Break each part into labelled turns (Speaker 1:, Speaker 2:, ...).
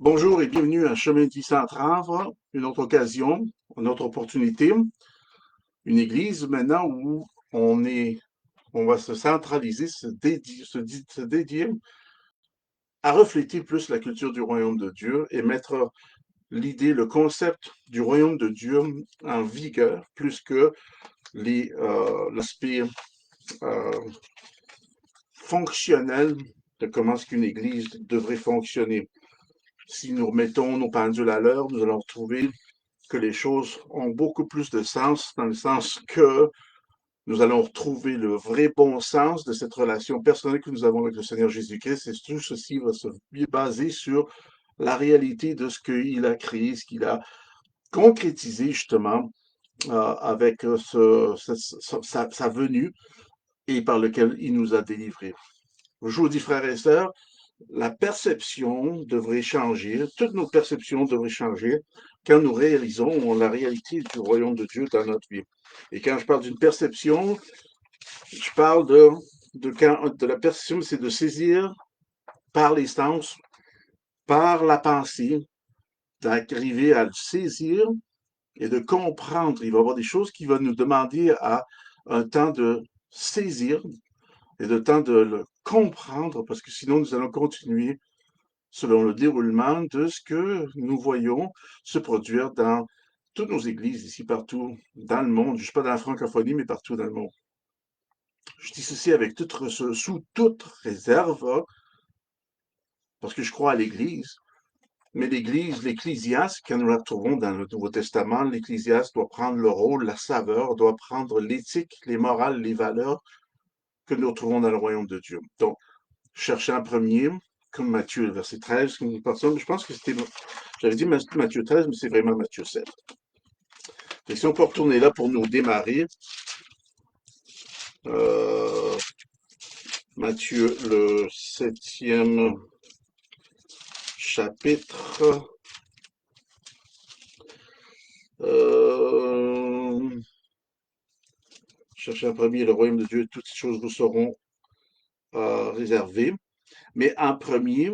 Speaker 1: Bonjour et bienvenue à Chemin de vie sans trave, une autre occasion, une autre opportunité, une église maintenant où on va se centraliser, se dédier à refléter plus la culture du royaume de Dieu et mettre l'idée, le concept du royaume de Dieu en vigueur plus que l'aspect euh, fonctionnel de comment est-ce qu'une église devrait fonctionner. Si nous remettons nos pendules à l'heure, nous allons retrouver que les choses ont beaucoup plus de sens, dans le sens que nous allons retrouver le vrai bon sens de cette relation personnelle que nous avons avec le Seigneur Jésus-Christ. Et tout ceci va se baser sur la réalité de ce qu'il a créé, ce qu'il a concrétisé justement avec sa venue et par lequel il nous a délivrés. Je vous dis, frères et sœurs, la perception devrait changer, toutes nos perceptions devraient changer quand nous réalisons la réalité du royaume de Dieu dans notre vie. Et quand je parle d'une perception, je parle de la perception, c'est de saisir par les sens, par la pensée, d'arriver à le saisir et de comprendre. Il va y avoir des choses qui vont nous demander à un temps de saisir et de temps de le comprendre, parce que sinon nous allons continuer selon le déroulement de ce que nous voyons se produire dans toutes nos églises ici, partout dans le monde. Je ne suis pas dans la francophonie, mais partout dans le monde. Je dis ceci avec sous toute réserve, parce que je crois à l'Église. Mais l'Église, l'Ecclésiaste, quand nous la retrouvons dans le Nouveau Testament, l'Ecclésiaste doit prendre le rôle, la saveur, doit prendre l'éthique, les morales, les valeurs que nous retrouvons dans le royaume de Dieu. Donc, chercher en premier, comme Matthieu, verset 13, je pense que j'avais dit Matthieu 13, mais c'est vraiment Matthieu 7. Et si on peut retourner là pour nous démarrer, euh, Matthieu, le 7e chapitre, cherchez en premier le royaume de Dieu, toutes ces choses vous seront réservées. Mais en premier,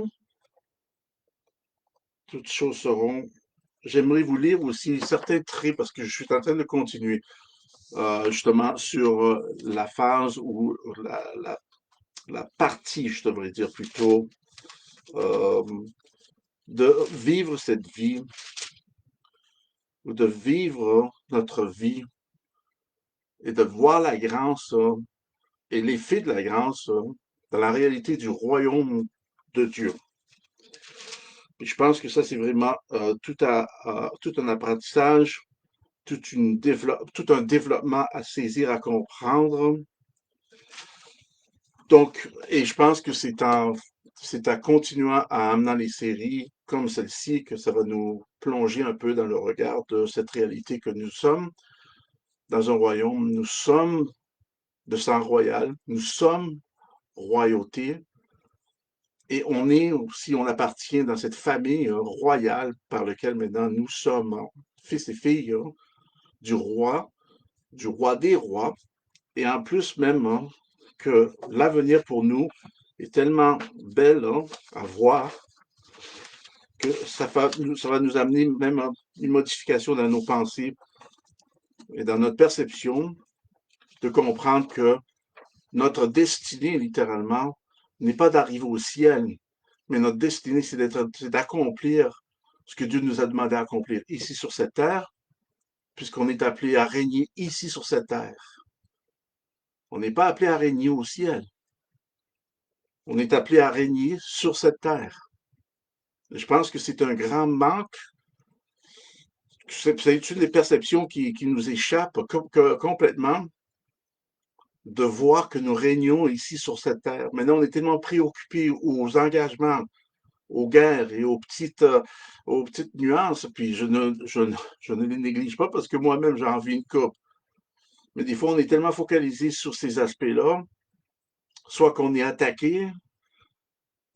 Speaker 1: toutes choses seront. J'aimerais vous lire aussi certains traits parce que je suis en train de continuer justement sur la phase ou la partie, je devrais dire plutôt, euh, de vivre cette vie ou de vivre notre vie et de voir la grâce et l'effet de la grâce dans la réalité du royaume de Dieu. Et je pense que ça, c'est vraiment tout un apprentissage, tout un développement à saisir, à comprendre. Donc, et je pense que c'est en continuant à amener les séries comme celle-ci que ça va nous plonger un peu dans le regard de cette réalité que nous sommes dans un royaume. Nous sommes de sang royal, nous sommes royauté et on appartient dans cette famille royale par laquelle maintenant nous sommes fils et filles du roi des rois. Et en plus même que l'avenir pour nous est tellement belle à voir que ça va nous amener même une modification dans nos pensées et dans notre perception de comprendre que notre destinée, littéralement, n'est pas d'arriver au ciel, mais notre destinée, c'est d'accomplir ce que Dieu nous a demandé d'accomplir ici sur cette terre, puisqu'on est appelé à régner ici sur cette terre. On n'est pas appelé à régner au ciel. On est appelé à régner sur cette terre. Je pense que c'est un grand manque. C'est une des perceptions qui nous échappe complètement de voir que nous régnons ici sur cette terre. Maintenant, on est tellement préoccupé aux engagements, aux guerres et aux petites nuances, puis je ne les néglige pas parce que moi-même, j'en vis une coupe. Mais des fois, on est tellement focalisé sur ces aspects-là, soit qu'on est attaqué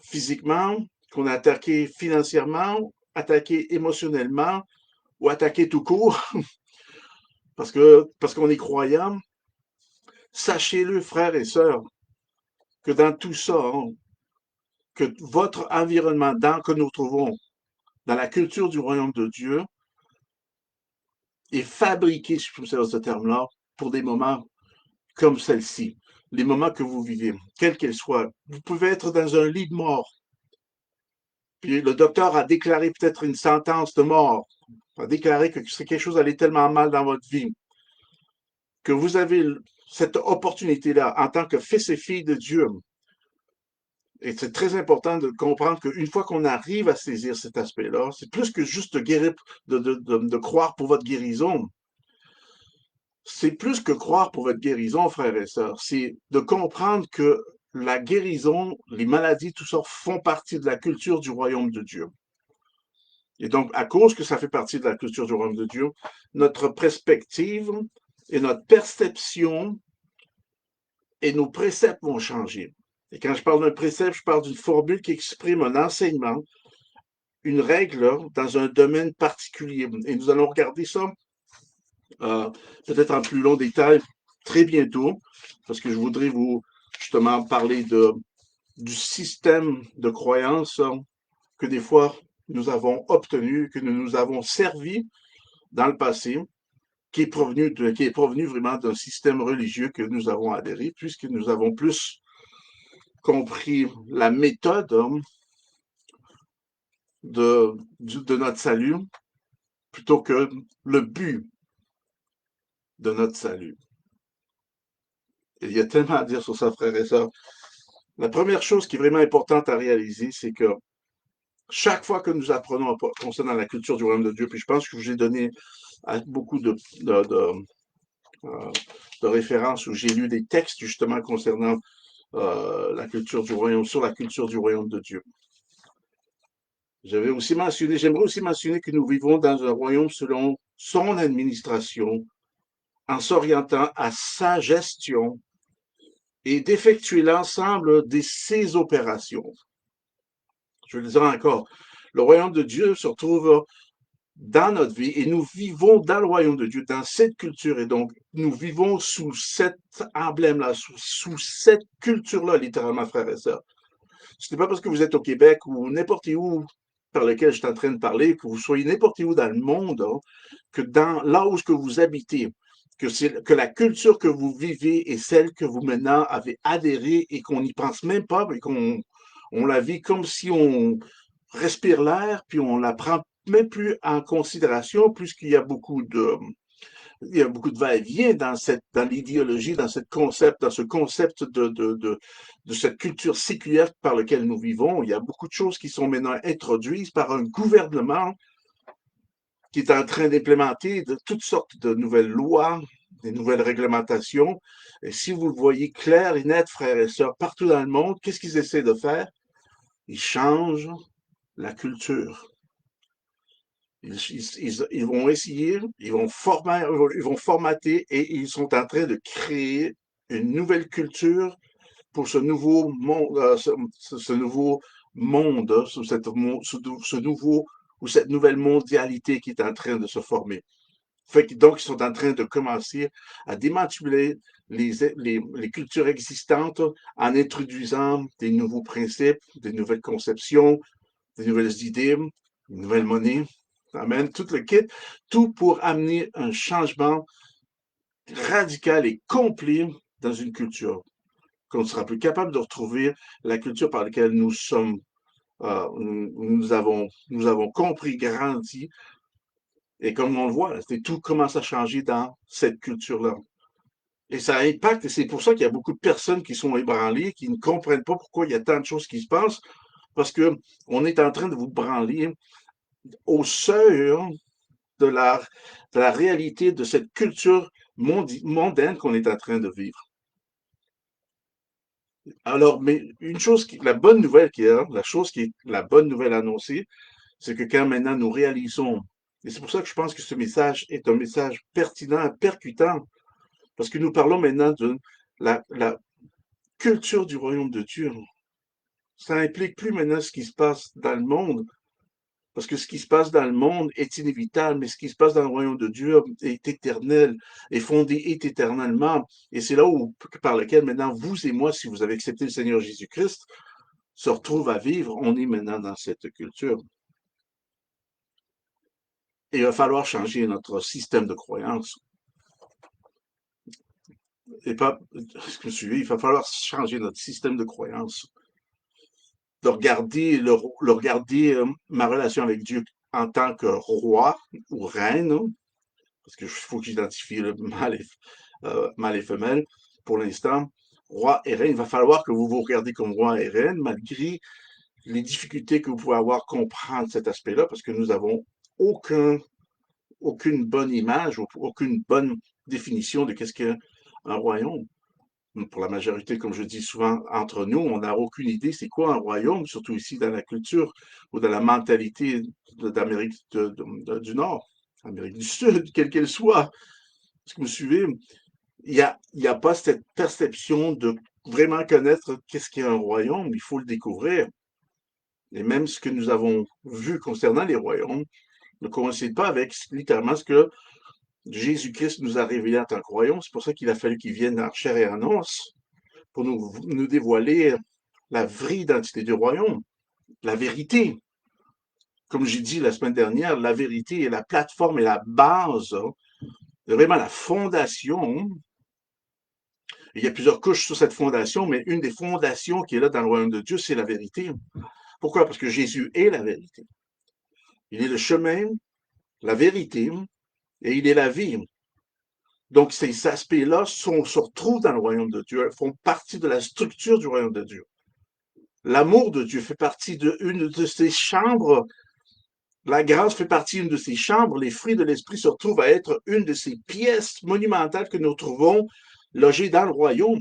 Speaker 1: physiquement, qu'on est attaqué financièrement, attaqué émotionnellement ou attaqué tout court, parce qu'on est croyant. Sachez-le, frères et sœurs, que dans tout ça, que votre environnement dans que nous trouvons dans la culture du royaume de Dieu est fabriquée, si je peux me servir ce terme-là, pour des moments comme celle-ci, les moments que vous vivez, quels qu'ils soient. Vous pouvez être dans un lit de mort, puis le docteur a déclaré peut-être une sentence de mort, a déclaré que c'est quelque chose allait tellement mal dans votre vie, que vous avez cette opportunité-là en tant que fils et filles de Dieu. Et c'est très important de comprendre qu'une fois qu'on arrive à saisir cet aspect-là, c'est plus que juste de guérir, de croire pour votre guérison. C'est plus que croire pour votre guérison, frères et sœurs. C'est de comprendre que la guérison, les maladies, tout ça font partie de la culture du royaume de Dieu. Et donc, à cause que ça fait partie de la culture du royaume de Dieu, notre perspective et notre perception et nos préceptes vont changer. Et quand je parle d'un précepte, je parle d'une formule qui exprime un enseignement, une règle dans un domaine particulier. Et nous allons regarder ça peut-être en plus long détail très bientôt, parce que je voudrais vous justement parler du système de croyance que des fois nous avons obtenu, que nous nous avons servi dans le passé, qui est provenu vraiment d'un système religieux que nous avons adhéré, puisque nous avons plus compris la méthode de notre salut plutôt que le but de notre salut. Et il y a tellement à dire sur ça, frères et sœurs. La première chose qui est vraiment importante à réaliser, c'est que chaque fois que nous apprenons concernant la culture du royaume de Dieu, puis je pense que je vous ai donné beaucoup euh, de références où j'ai lu des textes justement concernant la culture du royaume, sur la culture du royaume de Dieu. J'aimerais aussi mentionner que nous vivons dans un royaume selon son administration, en s'orientant à sa gestion et d'effectuer l'ensemble de ses opérations. Je vais le dire encore, le royaume de Dieu se retrouve dans notre vie et nous vivons dans le royaume de Dieu, dans cette culture. Et donc, nous vivons sous cet emblème-là, sous cette culture-là, littéralement, frères et sœurs. Ce n'est pas parce que vous êtes au Québec ou n'importe où par lequel je suis en train de parler, que vous soyez n'importe où dans le monde, hein, que dans là où que vous habitez, que la culture que vous vivez est celle que vous maintenant avez adhéré et qu'on n'y pense même pas, et on la vit comme si on respire l'air, puis on la prend même plus en considération, puisqu'il y a beaucoup de va-et-vient dans l'idéologie, dans ce concept de cette culture séculaire par laquelle nous vivons. Il y a beaucoup de choses qui sont maintenant introduites par un gouvernement qui est en train d'implémenter de toutes sortes de nouvelles lois, des nouvelles réglementations. Et si vous le voyez clair et net, frères et sœurs, partout dans le monde, qu'est-ce qu'ils essaient de faire? Ils changent la culture. Ils vont essayer, ils vont formater et ils sont en train de créer une nouvelle culture pour ce nouveau monde, ce nouveau monde, ce nouveau ou cette nouvelle mondialité qui est en train de se former. Donc, ils sont en train de commencer à démanteler les cultures existantes en introduisant des nouveaux principes, des nouvelles conceptions, des nouvelles idées, une nouvelle monnaie. Amen. Tout le kit, tout pour amener un changement radical et complet dans une culture. Qu'on ne sera plus capable de retrouver la culture par laquelle nous avons compris, grandi. Et comme on le voit, tout commence à changer dans cette culture-là. Et ça impacte, et c'est pour ça qu'il y a beaucoup de personnes qui sont ébranlées, qui ne comprennent pas pourquoi il y a tant de choses qui se passent, parce que on est en train de vous branler au seuil de la réalité de cette culture mondaine qu'on est en train de vivre. Alors, mais la bonne nouvelle qui est, la chose qui est la bonne nouvelle annoncée, c'est que quand maintenant nous réalisons, et c'est pour ça que je pense que ce message est un message pertinent, percutant, parce que nous parlons maintenant de la culture du royaume de Dieu. Ça implique plus maintenant ce qui se passe dans le monde, parce que ce qui se passe dans le monde est inévitable, mais ce qui se passe dans le royaume de Dieu est éternel, est fondé est éternellement. Et c'est là où, par lequel maintenant vous et moi, si vous avez accepté le Seigneur Jésus-Christ, se retrouvent à vivre. On est maintenant dans cette culture. Et il va falloir changer notre système de croyance. Et pas, ce que vous suivez, il va falloir changer notre système de croyance. De regarder, regarder ma relation avec Dieu en tant que roi ou reine, parce qu'il faut que j'identifie le mâle et femelle pour l'instant. Roi et reine, il va falloir que vous vous regardez comme roi et reine, malgré les difficultés que vous pouvez avoir à comprendre cet aspect-là, parce que nous avons aucune bonne image, aucune bonne définition de qu'est-ce qu'un royaume. Pour la majorité, comme je dis souvent, entre nous, on n'a aucune idée c'est quoi un royaume, surtout ici dans la culture ou dans la mentalité d'Amérique du Nord, Amérique du Sud, quelle qu'elle soit. Est-ce que vous me suivez? Il y a pas cette perception de vraiment connaître qu'est-ce qu'est un royaume, il faut le découvrir. Et même ce que nous avons vu concernant les royaumes ne coïncide pas avec littéralement ce que Jésus-Christ nous a révélé en tant que royaume. C'est pour ça qu'il a fallu qu'il vienne en chair et en os pour nous dévoiler la vraie identité du royaume, la vérité. Comme j'ai dit la semaine dernière, la vérité est la plateforme et la base, vraiment la fondation. Il y a plusieurs couches sur cette fondation, mais une des fondations qui est là dans le royaume de Dieu, c'est la vérité. Pourquoi? Parce que Jésus est la vérité. Il est le chemin, la vérité, et il est la vie. Donc, ces aspects-là se retrouvent dans le royaume de Dieu, font partie de la structure du royaume de Dieu. L'amour de Dieu fait partie d'une de ses chambres. La grâce fait partie d'une de ses chambres. Les fruits de l'esprit se retrouvent à être une de ces pièces monumentales que nous trouvons logées dans le royaume.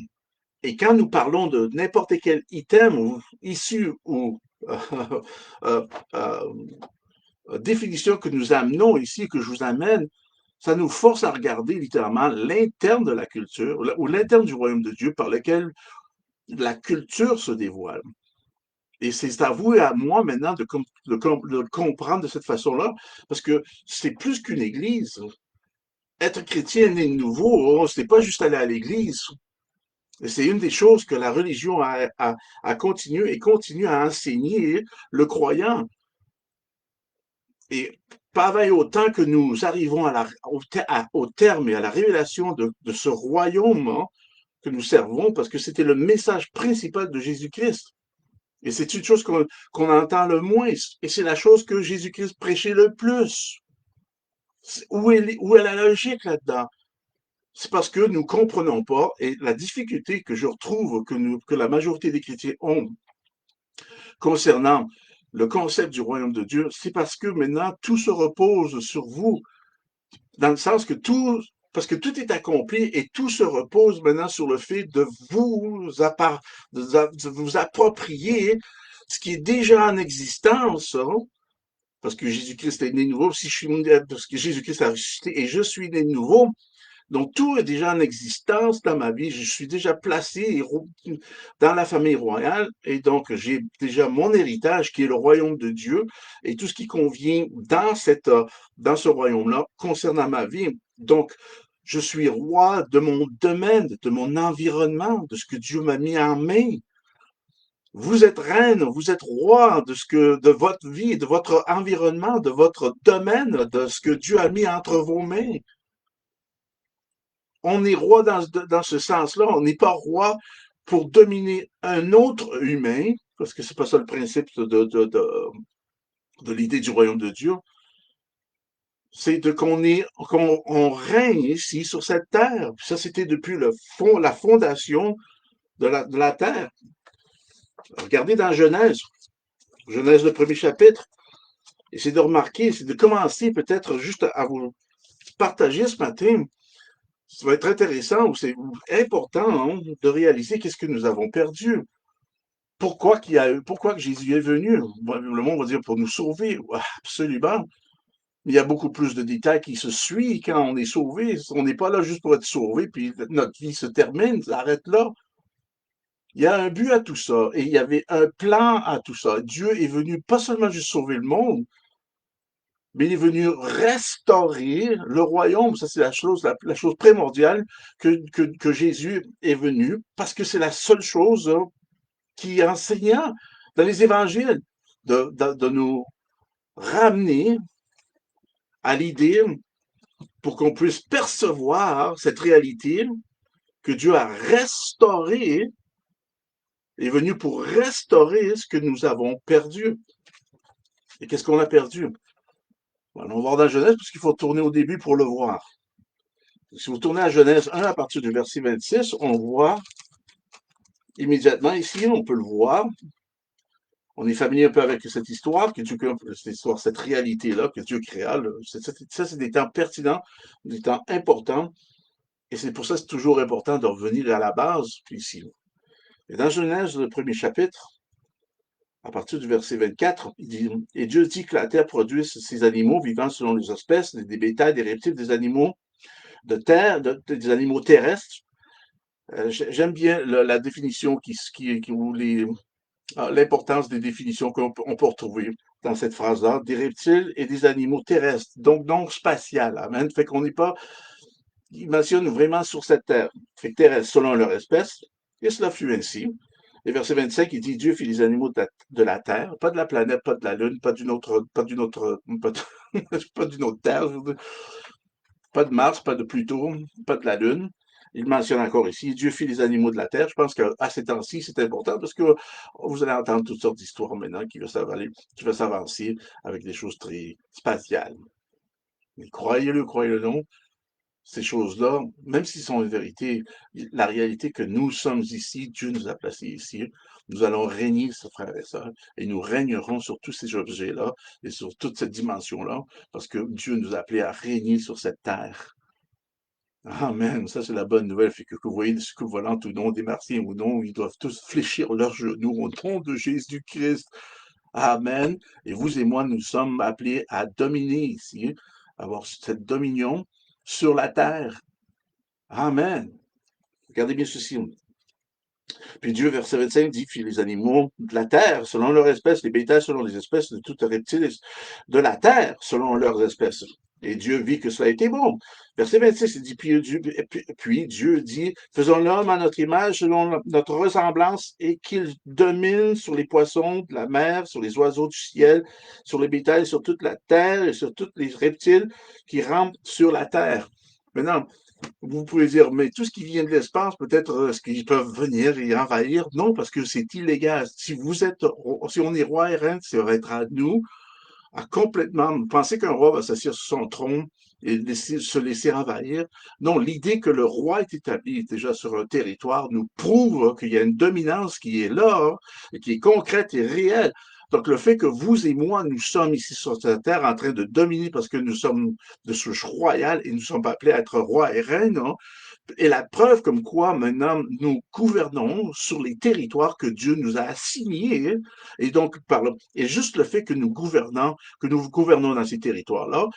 Speaker 1: Et quand nous parlons de n'importe quel item ou issu ou euh, euh, définition que nous amenons ici, que je vous amène, ça nous force à regarder littéralement l'interne de la culture ou l'interne du royaume de Dieu par lequel la culture se dévoile. Et c'est à vous et à moi maintenant de comprendre de cette façon-là, parce que c'est plus qu'une église. Être chrétien né de nouveau, c'est pas juste aller à l'église. Et c'est une des choses que la religion a continué et continue à enseigner le croyant. Et pareil, autant que nous arrivons au terme et à la révélation de ce royaume hein, que nous servons, parce que c'était le message principal de Jésus-Christ. Et c'est une chose qu'on entend le moins. Et c'est la chose que Jésus-Christ prêchait le plus. Où est la logique là-dedans? C'est parce que nous comprenons pas, et la difficulté que je retrouve que la majorité des chrétiens ont concernant le concept du royaume de Dieu, c'est parce que maintenant tout se repose sur vous, dans le sens que parce que tout est accompli et tout se repose maintenant sur le fait de de vous approprier ce qui est déjà en existence, hein, parce que Jésus-Christ est né de nouveau, parce que Jésus-Christ a ressuscité et je suis né de nouveau. Donc, tout est déjà en existence dans ma vie. Je suis déjà placé dans la famille royale et donc j'ai déjà mon héritage qui est le royaume de Dieu et tout ce qui convient dans ce royaume-là concernant ma vie. Donc, je suis roi de mon domaine, de mon environnement, de ce que Dieu m'a mis en main. Vous êtes reine, vous êtes roi de votre vie, de votre environnement, de votre domaine, de ce que Dieu a mis entre vos mains. On est roi dans ce sens-là. On n'est pas roi pour dominer un autre humain, parce que c'est pas ça le principe de l'idée du royaume de Dieu. C'est qu'on règne ici sur cette terre. Ça, c'était depuis la fondation de la terre. Regardez dans Genèse le premier chapitre, et c'est de remarquer, c'est de commencer peut-être juste à vous partager ce matin. Ça va être intéressant ou c'est important hein, de réaliser qu'est-ce que nous avons perdu. Pourquoi que Jésus est venu? Le monde va dire pour nous sauver. Absolument. Il y a beaucoup plus de détails qui se suivent quand on est sauvé. On n'est pas là juste pour être sauvé, puis notre vie se termine, ça arrête là. Il y a un but à tout ça, et il y avait un plan à tout ça. Dieu est venu pas seulement juste sauver le monde, mais il est venu restaurer le royaume. Ça, c'est la chose primordiale que Jésus est venu, parce que c'est la seule chose hein, qui enseignait dans les évangiles, de nous ramener à l'idée pour qu'on puisse percevoir cette réalité que Dieu a restaurée, est venu pour restaurer ce que nous avons perdu. Et qu'est-ce qu'on a perdu? On va voir dans Genèse, parce qu'il faut tourner au début pour le voir. Si vous tournez à Genèse 1 à partir du verset 26, on voit immédiatement ici, on peut le voir. On est familier un peu avec cette histoire, que Dieu, cette histoire, cette réalité-là que Dieu créa. Ça, c'est des temps pertinents, des temps importants. Et c'est pour ça que c'est toujours important de revenir à la base ici. Et dans Genèse, le premier chapitre, à partir du verset 24, il dit, et Dieu dit que la terre produise ces animaux vivant selon les espèces, des bétails, des reptiles, des animaux de terre, des animaux terrestres. J'aime bien la définition ou l'importance des définitions qu'on peut retrouver dans cette phrase-là, des reptiles et des animaux terrestres, donc spatial. Amen. Fait qu'on n'est pas, il mentionne vraiment sur cette terre, fait que terrestre selon leur espèce, et cela fut ainsi. Et verset 25, il dit Dieu fit les animaux de la terre, pas de la planète, pas de la lune, pas d'une autre, pas d'une autre terre, pas de Mars, pas de Pluton, pas de la lune. Il mentionne encore ici, Dieu fit les animaux de la terre. Je pense qu'à ces temps-ci, c'est important parce que vous allez entendre toutes sortes d'histoires maintenant qui vont s'avancer avec des choses très spatiales. Mais croyez-le non, ces choses-là, même s'ils sont une vérité, la réalité que nous sommes ici, Dieu nous a placés ici, nous allons régner, frères et sœurs, et nous régnerons sur tous ces objets-là et sur toute cette dimension-là, parce que Dieu nous a appelés à régner sur cette terre. Amen. Ça, c'est la bonne nouvelle. Fait que vous voyez ce que volant ou non, des martiens ou non, ils doivent tous fléchir leurs genoux au nom de Jésus-Christ. Amen. Et vous et moi, nous sommes appelés à dominer ici, avoir cette dominion sur la terre. Amen. Regardez bien ceci. Puis Dieu, verset 25, dit, fit les animaux de la terre, selon leur espèce, les bétails selon les espèces de toutes reptiles de la terre, selon leurs espèces. Et Dieu vit que cela était bon. Verset 26, il dit, puis Dieu dit, faisons l'homme à notre image, selon notre ressemblance, et qu'il domine sur les poissons de la mer, sur les oiseaux du ciel, sur les bétails, sur toute la terre, et sur tous les reptiles qui rampent sur la terre. Maintenant, vous pouvez dire, mais tout ce qui vient de l'espace, peut-être, est-ce qu'ils peuvent venir et envahir? Non, parce que c'est illégal. Si on est roi et reine, ça va être à nous à complètement penser qu'un roi va s'asseoir sur son trône et se laisser envahir. Non, l'idée que le roi est établi déjà sur un territoire nous prouve qu'il y a une dominance qui est là, et qui est concrète et réelle. Donc, le fait que vous et moi, nous sommes ici sur cette terre en train de dominer parce que nous sommes de souche royale et nous sommes appelés à être rois et reines, hein, est la preuve comme quoi maintenant nous gouvernons sur les territoires que Dieu nous a assignés. Et donc, et juste le fait que nous gouvernons dans ces territoires-là,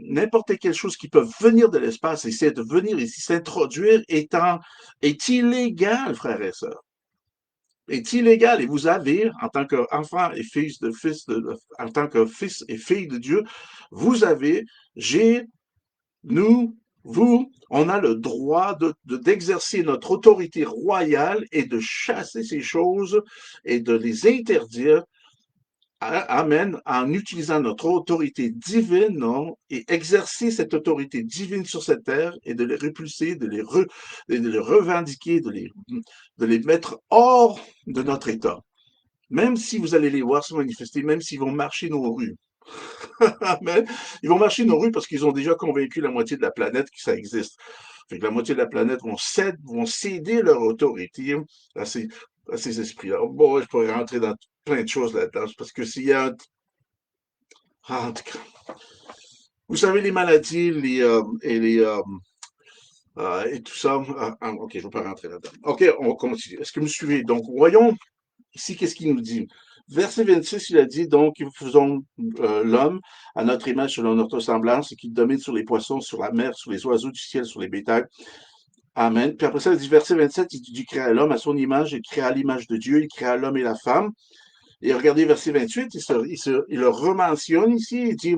Speaker 1: n'importe quelle chose qui peut venir de l'espace, essayer de venir ici s'introduire est illégal, frères et sœurs. Est illégal. Et vous avez, en tant qu'enfant et en tant que fils et fille de Dieu, vous avez, nous, vous, on a le droit d'exercer notre autorité royale et de chasser ces choses et de les interdire. Amen, en utilisant notre autorité divine, non, et exercer cette autorité divine sur cette terre et de les repulser, de les revendiquer, de les mettre hors de notre état. Même si vous allez les voir se manifester, même s'ils vont marcher nos rues. Amen. Ils vont marcher nos rues parce qu'ils ont déjà convaincu la moitié de la planète que ça existe. Fait que la moitié de la planète vont céder leur autorité à ces esprits-là. Bon, je pourrais rentrer dans plein de choses là-dedans, parce que s'il y a en tout cas, vous savez, les maladies et tout ça. Ok, je ne vais pas rentrer là-dedans. Ok, on continue. Est-ce que vous me suivez? Donc, voyons ici, qu'est-ce qu'il nous dit? Verset 26, il a dit, donc, faisons l'homme à notre image selon notre semblance et qu'il domine sur les poissons, sur la mer, sur les oiseaux du ciel, sur les bétails. Amen. Puis après ça, il dit, verset 27, il dit, Dieu créa l'homme à son image, il créa l'image de Dieu, il créa l'homme et la femme. Et regardez verset 28, il le rementionne ici, il dit,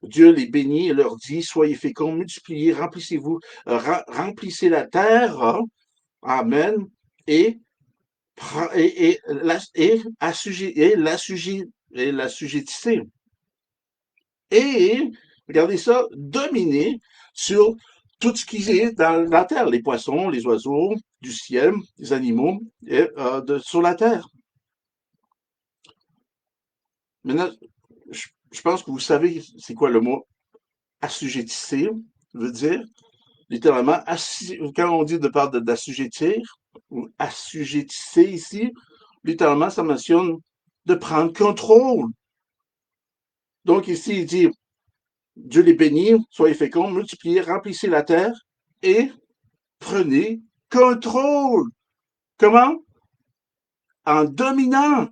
Speaker 1: Dieu les bénit et leur dit, soyez féconds, multipliez, remplissez-vous, remplissez la terre, hein, amen, et l'assujettissez. et, regardez ça, dominer sur tout ce qui est dans la terre, les poissons, les oiseaux, du ciel, les animaux, et, sur la terre. Maintenant, je pense que vous savez c'est quoi le mot assujettisser, veut dire littéralement, quand on dit de part d'assujettir, ou assujettisser ici, littéralement, ça mentionne de prendre contrôle. Donc ici, il dit, Dieu les bénit, soyez féconds, multipliez, remplissez la terre et prenez contrôle. Comment? En dominant.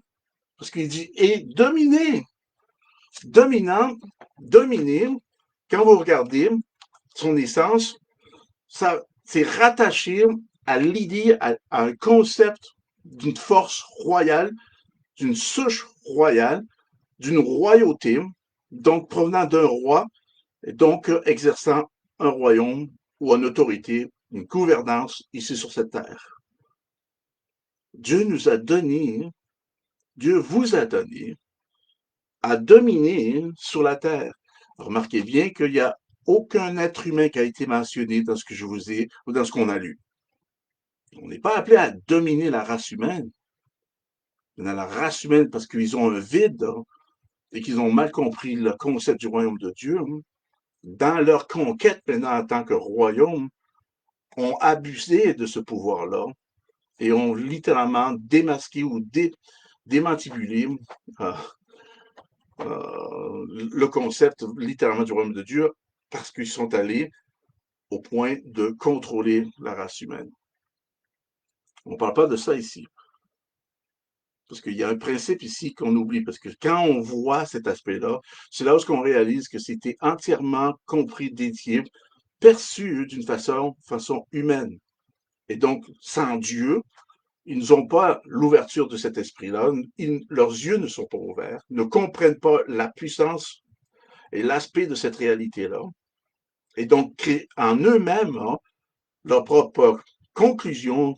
Speaker 1: Parce qu'il dit, et dominez. Dominant, dominer, quand vous regardez son essence, ça, c'est rattaché à l'idée, à un concept d'une force royale, d'une souche royale, d'une royauté, donc provenant d'un roi, et donc exerçant un royaume ou une autorité, une gouvernance ici sur cette terre. Dieu nous a donné, Dieu vous a donné à dominer sur la terre. Remarquez bien qu'il n'y a aucun être humain qui a été mentionné dans ce que je vous ai, ou dans ce qu'on a lu. On n'est pas appelé à dominer la race humaine. Dans la race humaine, parce qu'ils ont un vide hein, et qu'ils ont mal compris le concept du royaume de Dieu, hein, dans leur conquête maintenant en tant que royaume, ont abusé de ce pouvoir-là et ont littéralement démasqué ou démantibulé euh, le concept littéralement du royaume de Dieu parce qu'ils sont allés au point de contrôler la race humaine. On ne parle pas de ça ici. Parce qu'il y a un principe ici qu'on oublie, parce que quand on voit cet aspect-là, c'est là où on réalise que c'était entièrement compris, dédié, perçu d'une façon humaine. Et donc, sans Dieu, ils n'ont pas l'ouverture de cet esprit-là, leurs yeux ne sont pas ouverts, ne comprennent pas la puissance et l'aspect de cette réalité-là, et donc créent en eux-mêmes hein, leurs propres conclusions,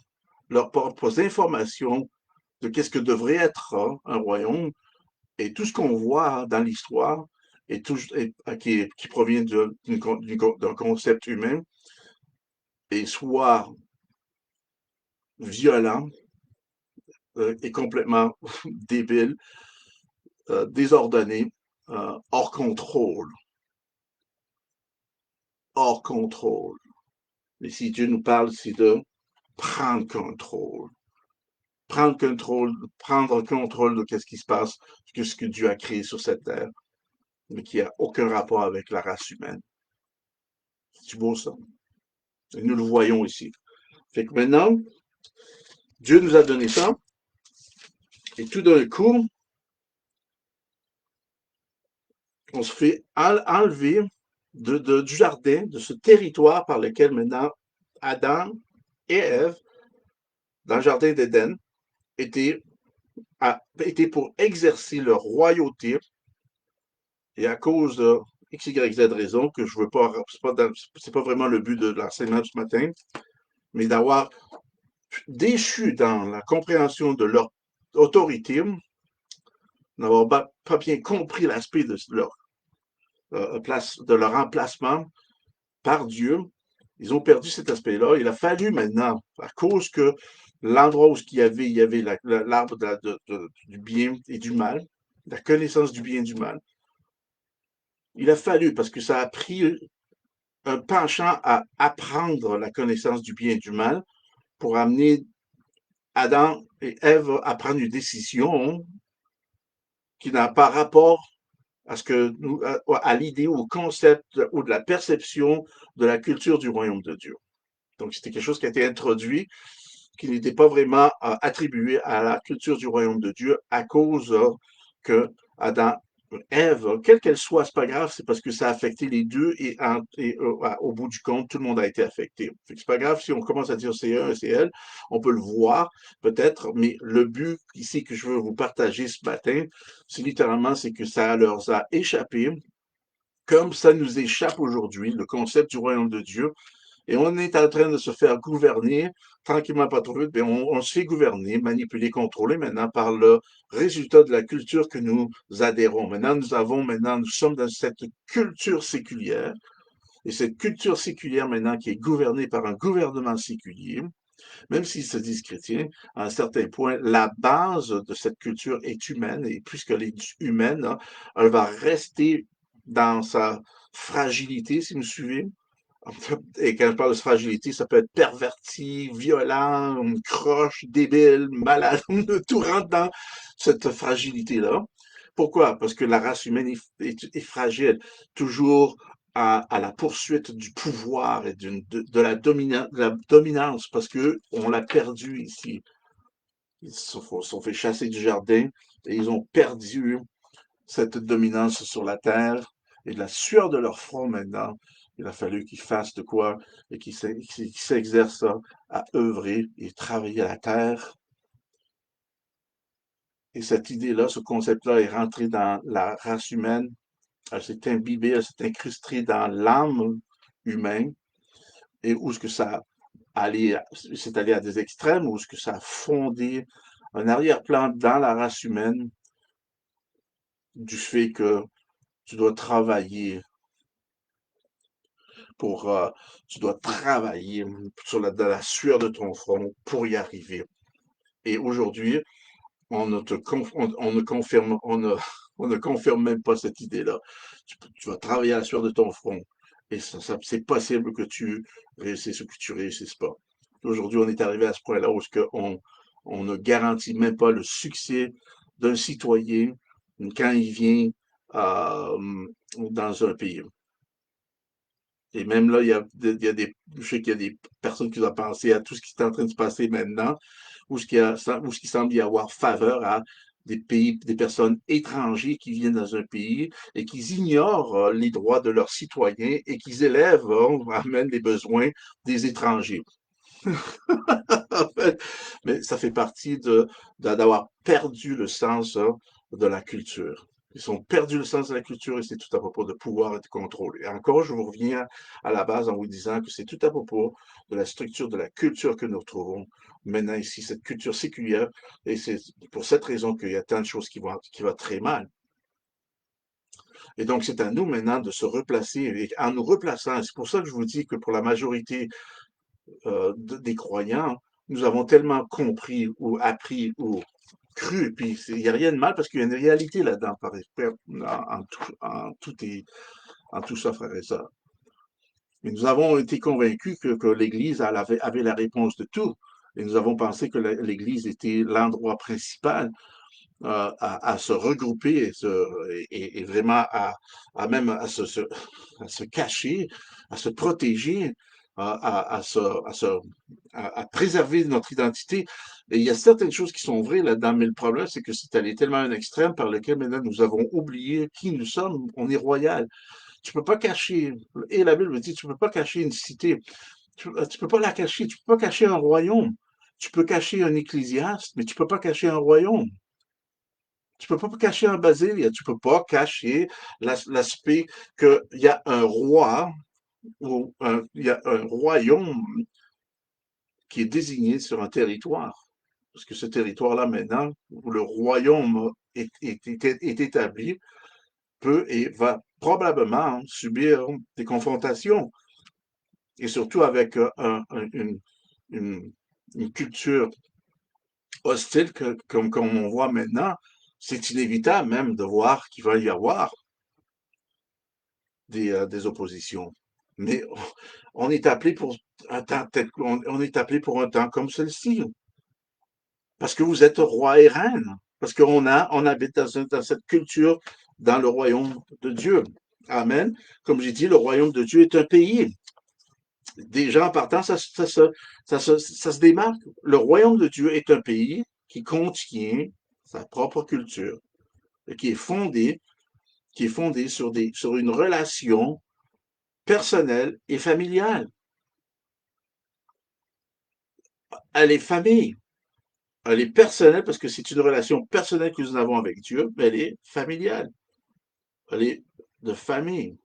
Speaker 1: leurs propres informations de qu'est-ce que devrait être hein, un royaume, et tout ce qu'on voit dans l'histoire, et tout, qui provient d'un concept humain, est soit violent et complètement débile, désordonné, hors contrôle. Hors contrôle. Mais si Dieu nous parle, c'est de prendre contrôle. Prendre contrôle de ce qui se passe, de ce que Dieu a créé sur cette terre, mais qui n'a aucun rapport avec la race humaine. C'est beau ça. Et nous le voyons ici. Fait que maintenant, Dieu nous a donné ça, et tout d'un coup, on se fait enlever du jardin, de ce territoire par lequel maintenant Adam et Ève, dans le jardin d'Éden, étaient, étaient pour exercer leur royauté, et à cause de X, Y, Z raison, que je veux pas, c'est pas vraiment le but de l'enseignement de ce matin, mais d'avoir déchu dans la compréhension de leur autorité, n'avoir pas bien compris l'aspect de leur emplacement par Dieu, ils ont perdu cet aspect-là. Il a fallu maintenant, à cause que l'endroit où il y avait l'arbre du bien et du mal, la connaissance du bien et du mal, il a fallu, parce que ça a pris un penchant à apprendre la connaissance du bien et du mal pour amener Adam et Ève à prendre une décision qui n'a pas rapport à ce que nous, à l'idée ou au concept ou de la perception de la culture du royaume de Dieu. Donc, c'était quelque chose qui a été introduit, qui n'était pas vraiment attribué à la culture du royaume de Dieu à cause que Adam, Ève, quelle qu'elle soit, c'est pas grave, c'est parce que ça a affecté les deux et au bout du compte, tout le monde a été affecté. C'est pas grave si on commence à dire c'est un et c'est elle, on peut le voir peut-être, mais le but ici que je veux vous partager ce matin, c'est littéralement c'est que ça leur a échappé, comme ça nous échappe aujourd'hui, le concept du royaume de Dieu, Et on est en train de se faire gouverner, tranquillement pas trop vite, mais on se fait gouverner, manipuler, contrôler maintenant par le résultat de la culture que nous adhérons. Maintenant, nous sommes dans cette culture séculière, et cette culture séculière maintenant qui est gouvernée par un gouvernement séculier, même s'ils se disent chrétiens, à un certain point, la base de cette culture est humaine, et puisqu'elle est humaine, hein, elle va rester dans sa fragilité, si vous me suivez. Et quand je parle de fragilité, ça peut être perverti, violent, croche, débile, malade, tout rentre dans cette fragilité-là. Pourquoi? Parce que la race humaine est fragile, toujours à la poursuite du pouvoir et de la dominance, parce que on l'a perdu ici. Ils se sont fait chasser du jardin et ils ont perdu cette dominance sur la terre et de la sueur de leur front maintenant. Il a fallu qu'ils fassent de quoi et qu'ils s'exercent à œuvrer et travailler la terre. Et cette idée-là, ce concept-là est rentré dans la race humaine. Elle s'est imbibée, elle s'est incrustée dans l'âme humaine. Et où est-ce que ça allait, c'est allé à des extrêmes, où est-ce que ça a fondé un arrière-plan dans la race humaine du fait que tu dois travailler pour, tu dois travailler dans la sueur de ton front pour y arriver. Et aujourd'hui, on ne confirme, on ne confirme même pas cette idée-là. Tu vas travailler à la sueur de ton front. Et c'est possible que tu réussisses ou que tu réussisses pas. Aujourd'hui, on est arrivé à ce point-là où on ne garantit même pas le succès d'un citoyen quand il vient dans un pays. Et même là, il y a je sais qu'il y a des personnes qui ont pensé à tout ce qui est en train de se passer maintenant, où ce qui semble y avoir faveur à des pays, des personnes étrangères qui viennent dans un pays et qui ignorent les droits de leurs citoyens et qui élèvent, amènent les besoins des étrangers. En fait, mais ça fait partie d'avoir perdu le sens de la culture. Ils ont perdu le sens de la culture et c'est tout à propos de pouvoir et de contrôle. Et encore, je vous reviens à la base en vous disant que c'est tout à propos de la structure de la culture que nous retrouvons maintenant ici, cette culture séculière. Et c'est pour cette raison qu'il y a tant de choses qui vont très mal. Et donc, c'est à nous maintenant de se replacer. Et en nous replaçant, c'est pour ça que je vous dis que pour la majorité des croyants, nous avons tellement compris ou appris ou cru, et puis il n'y a rien de mal parce qu'il y a une réalité là-dedans, en tout ça, frère et sœurs. Mais nous avons été convaincus que l'Église avait la réponse de tout. Et nous avons pensé que l'Église était l'endroit principal à se regrouper et vraiment même à se cacher, à se protéger, à préserver notre identité. Et il y a certaines choses qui sont vraies là-dedans, mais le problème, c'est que c'est allé tellement à un extrême par lequel maintenant nous avons oublié qui nous sommes. On est royal. Tu peux pas cacher, et la Bible dit, tu peux pas cacher une cité. Tu peux pas la cacher. Tu peux pas cacher un royaume. Tu peux cacher un ecclésiaste, mais tu peux pas cacher un royaume. Tu peux pas cacher un basile, tu peux pas cacher l'aspect qu'il y a un roi ou il y a un royaume qui est désigné sur un territoire. Parce que ce territoire-là, maintenant, où le royaume est établi, peut et va probablement subir des confrontations. Et surtout avec une, une culture hostile comme on voit maintenant, c'est inévitable même de voir qu'il va y avoir des oppositions. Mais on est appelé pour un temps on est appelé pour un temps comme celui-ci. Parce que vous êtes roi et reine. Parce on habite dans cette culture dans le royaume de Dieu. Amen. Comme j'ai dit, le royaume de Dieu est un pays. Déjà en partant, ça se démarque. Le royaume de Dieu est un pays qui contient sa propre culture et qui est fondé sur une relation personnelle et familiale. Elle est famille. Elle est personnelle parce que c'est une relation personnelle que nous avons avec Dieu, mais elle est familiale. Elle est de famille.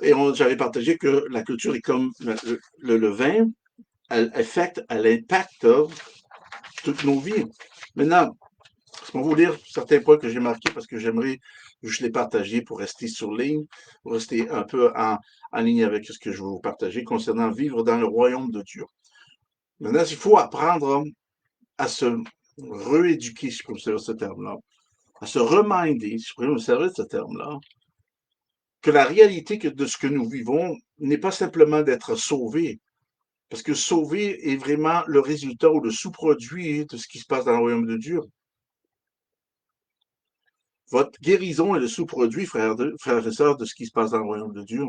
Speaker 1: Et j'avais partagé que la culture est comme le levain, elle impacte toutes nos vies. Maintenant, je vais vous lire certains points que j'ai marqués parce que j'aimerais juste les partager pour rester sur ligne, pour rester un peu en ligne avec ce que je vais vous partager concernant vivre dans le royaume de Dieu. Maintenant, il faut apprendre à se rééduquer, si je peux me servir ce terme-là, à se reminder, si je peux me servir de ce terme-là, que la réalité de ce que nous vivons n'est pas simplement d'être sauvé, parce que sauvé est vraiment le résultat ou le sous-produit de ce qui se passe dans le royaume de Dieu. Votre guérison est le sous-produit, frères et sœurs, de ce qui se passe dans le royaume de Dieu.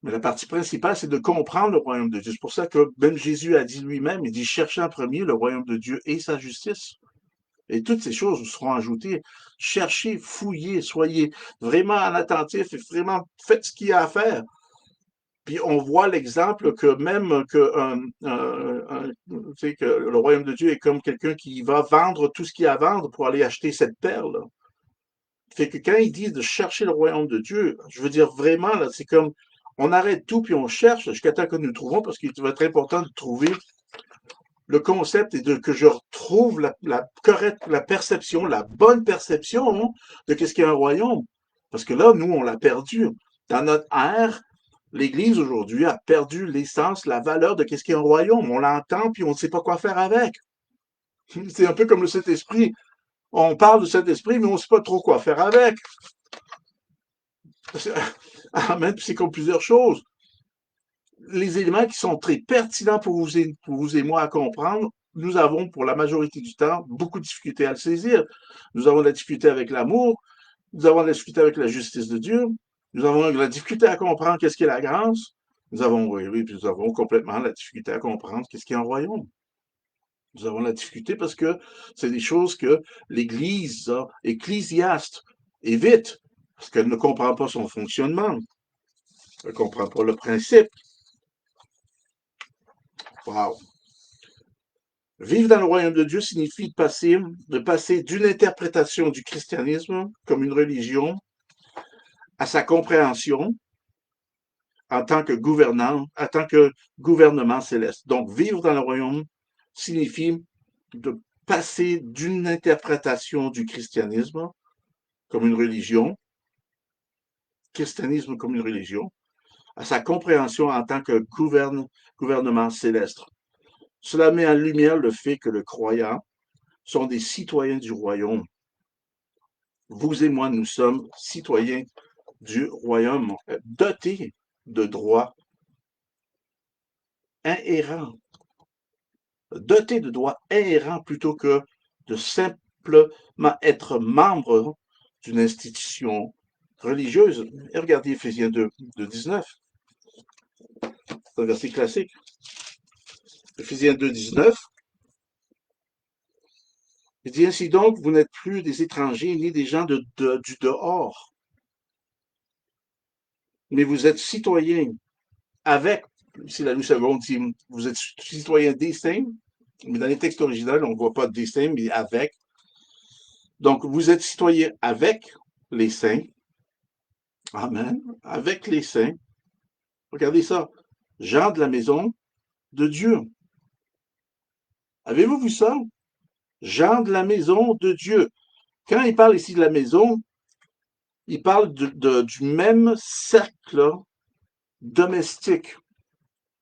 Speaker 1: Mais la partie principale, c'est de comprendre le royaume de Dieu. C'est pour ça que même Jésus a dit lui-même, il dit, cherchez en premier le royaume de Dieu et sa justice. Et toutes ces choses vous seront ajoutées. Cherchez, fouillez, soyez vraiment attentifs et vraiment faites ce qu'il y a à faire. Puis on voit l'exemple que même que le royaume de Dieu est comme quelqu'un qui va vendre tout ce qu'il y a à vendre pour aller acheter cette perle. Fait que quand il dit de chercher le royaume de Dieu, je veux dire vraiment, là, c'est comme on arrête tout puis on cherche jusqu'à temps que nous le trouvons parce qu'il va être important de trouver le concept et que je retrouve la perception, la bonne perception de qu'est-ce qu'est un royaume. Parce que là, nous, on l'a perdu. Dans notre ère, l'Église aujourd'hui a perdu l'essence, la valeur de qu'est-ce qu'est un royaume. On l'entend puis on ne sait pas quoi faire avec. C'est un peu comme le Saint-Esprit. On parle du Saint-Esprit, mais on ne sait pas trop quoi faire avec. Amen, c'est comme plusieurs choses. Les éléments qui sont très pertinents pour vous et moi à comprendre, nous avons, pour la majorité du temps, beaucoup de difficultés à le saisir. Nous avons de la difficulté avec l'amour, nous avons de la difficulté avec la justice de Dieu, nous avons de la difficulté à comprendre qu'est-ce qu'est la grâce, nous avons complètement la difficulté à comprendre qu'est-ce qu'est un royaume. Nous avons la difficulté parce que c'est des choses que l'Église, ecclésiaste, évite, parce qu'elle ne comprend pas son fonctionnement. Elle ne comprend pas le principe. Wow. Vivre dans le royaume de Dieu signifie de passer d'une interprétation du christianisme comme une religion à sa compréhension en tant que gouvernement céleste. Donc, vivre dans le royaume signifie de passer d'une interprétation du christianisme comme une religion, christianisme comme une religion, à sa compréhension en tant que gouvernement céleste. Cela met en lumière le fait que les croyants sont des citoyens du royaume. Vous et moi, nous sommes citoyens du royaume, dotés de droits inhérents, dotés de droits inhérents plutôt que de simplement être membre d'une institution religieuse. Et regardez Éphésiens 2, 19. C'est un verset classique. Éphésiens 2, 19. Il dit ainsi donc, vous n'êtes plus des étrangers ni des gens du dehors, mais vous êtes citoyens avec, ici la Louis II dit, vous êtes citoyens des saints, mais dans les textes originaux, on ne voit pas des saints, mais avec. Donc, vous êtes citoyens avec les saints. Amen. Avec les saints. Regardez ça. Gens de la maison de Dieu. Avez-vous vu ça? Gens de la maison de Dieu. Quand il parle ici de la maison, il parle du même cercle domestique.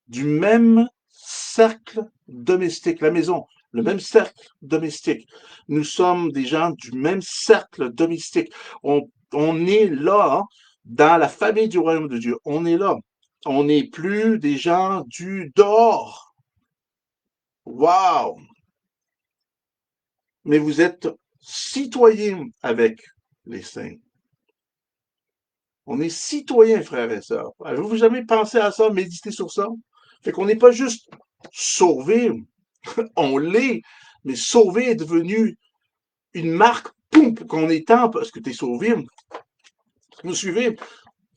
Speaker 1: Du même cercle domestique. La maison, le même cercle domestique. Nous sommes des gens du même cercle domestique. On est là, dans la famille du royaume de Dieu. On est là. On n'est plus des gens du dehors. Wow! Mais vous êtes citoyens avec les saints. On est citoyens, frères et sœurs. Avez-vous jamais pensé à ça, médité sur ça? Fait qu'on n'est pas juste sauvé, on l'est, mais sauvé est devenu une marque, poum, qu'on est en, parce que tu es sauvé. Vous suivez?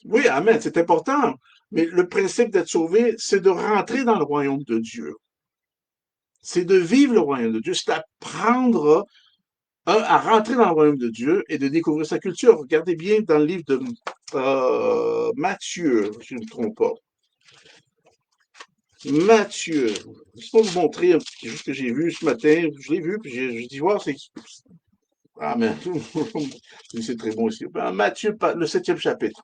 Speaker 1: Oui, amen, c'est important. Mais le principe d'être sauvé, c'est de rentrer dans le royaume de Dieu. C'est de vivre le royaume de Dieu, c'est apprendre à rentrer dans le royaume de Dieu et de découvrir sa culture. Regardez bien dans le livre de Matthieu, si je ne me trompe pas. Matthieu. Je vais vous montrer un petit quelque chose que j'ai vu ce matin. Je l'ai vu, puis j'ai dit, wow, c'est. Ah, mais c'est très bon aussi. Matthieu, le 7e chapitre.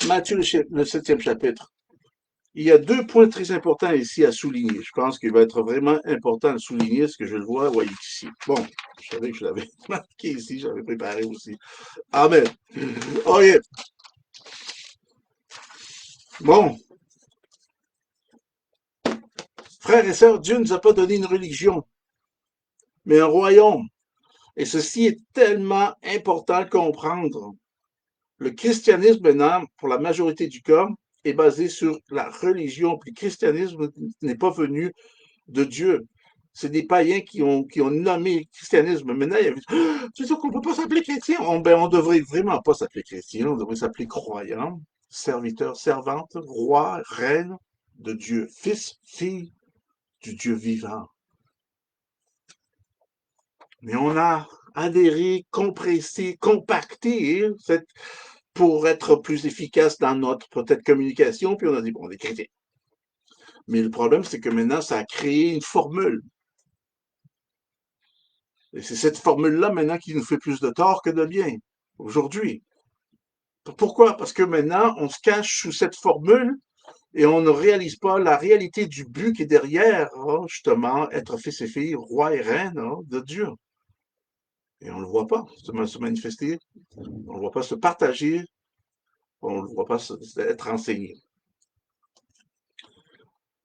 Speaker 1: Matthieu, le 7e chapitre. Il y a deux points très importants ici à souligner. Je pense qu'il va être vraiment important de souligner ce que je le vois, voyez ici. Bon, je savais que je l'avais marqué ici, j'avais préparé aussi. Amen. OK. Bon, frères et sœurs, Dieu ne nous a pas donné une religion, mais un royaume. Et ceci est tellement important de comprendre. Le christianisme, maintenant, pour la majorité du cas, est basé sur la religion. Puis le christianisme n'est pas venu de Dieu. C'est des païens qui ont nommé le christianisme. Maintenant, il y avait, c'est sûr qu'on ne peut pas s'appeler chrétien. On devrait vraiment pas s'appeler chrétien. On devrait s'appeler croyant, serviteur, servante, roi, reine de Dieu, fils, fille du Dieu vivant. Mais on a adhéré, compressé, compacté pour être plus efficace dans notre peut-être communication, puis on a dit, bon, on est chrétien. Mais le problème, c'est que maintenant, ça a créé une formule. Et c'est cette formule-là maintenant qui nous fait plus de tort que de bien, aujourd'hui. Pourquoi? Parce que maintenant, on se cache sous cette formule et on ne réalise pas la réalité du but qui est derrière, hein, justement, être fils et fille, roi et reine, hein, de Dieu. Et on ne le voit pas se manifester, on ne le voit pas se partager, on ne le voit pas être enseigné.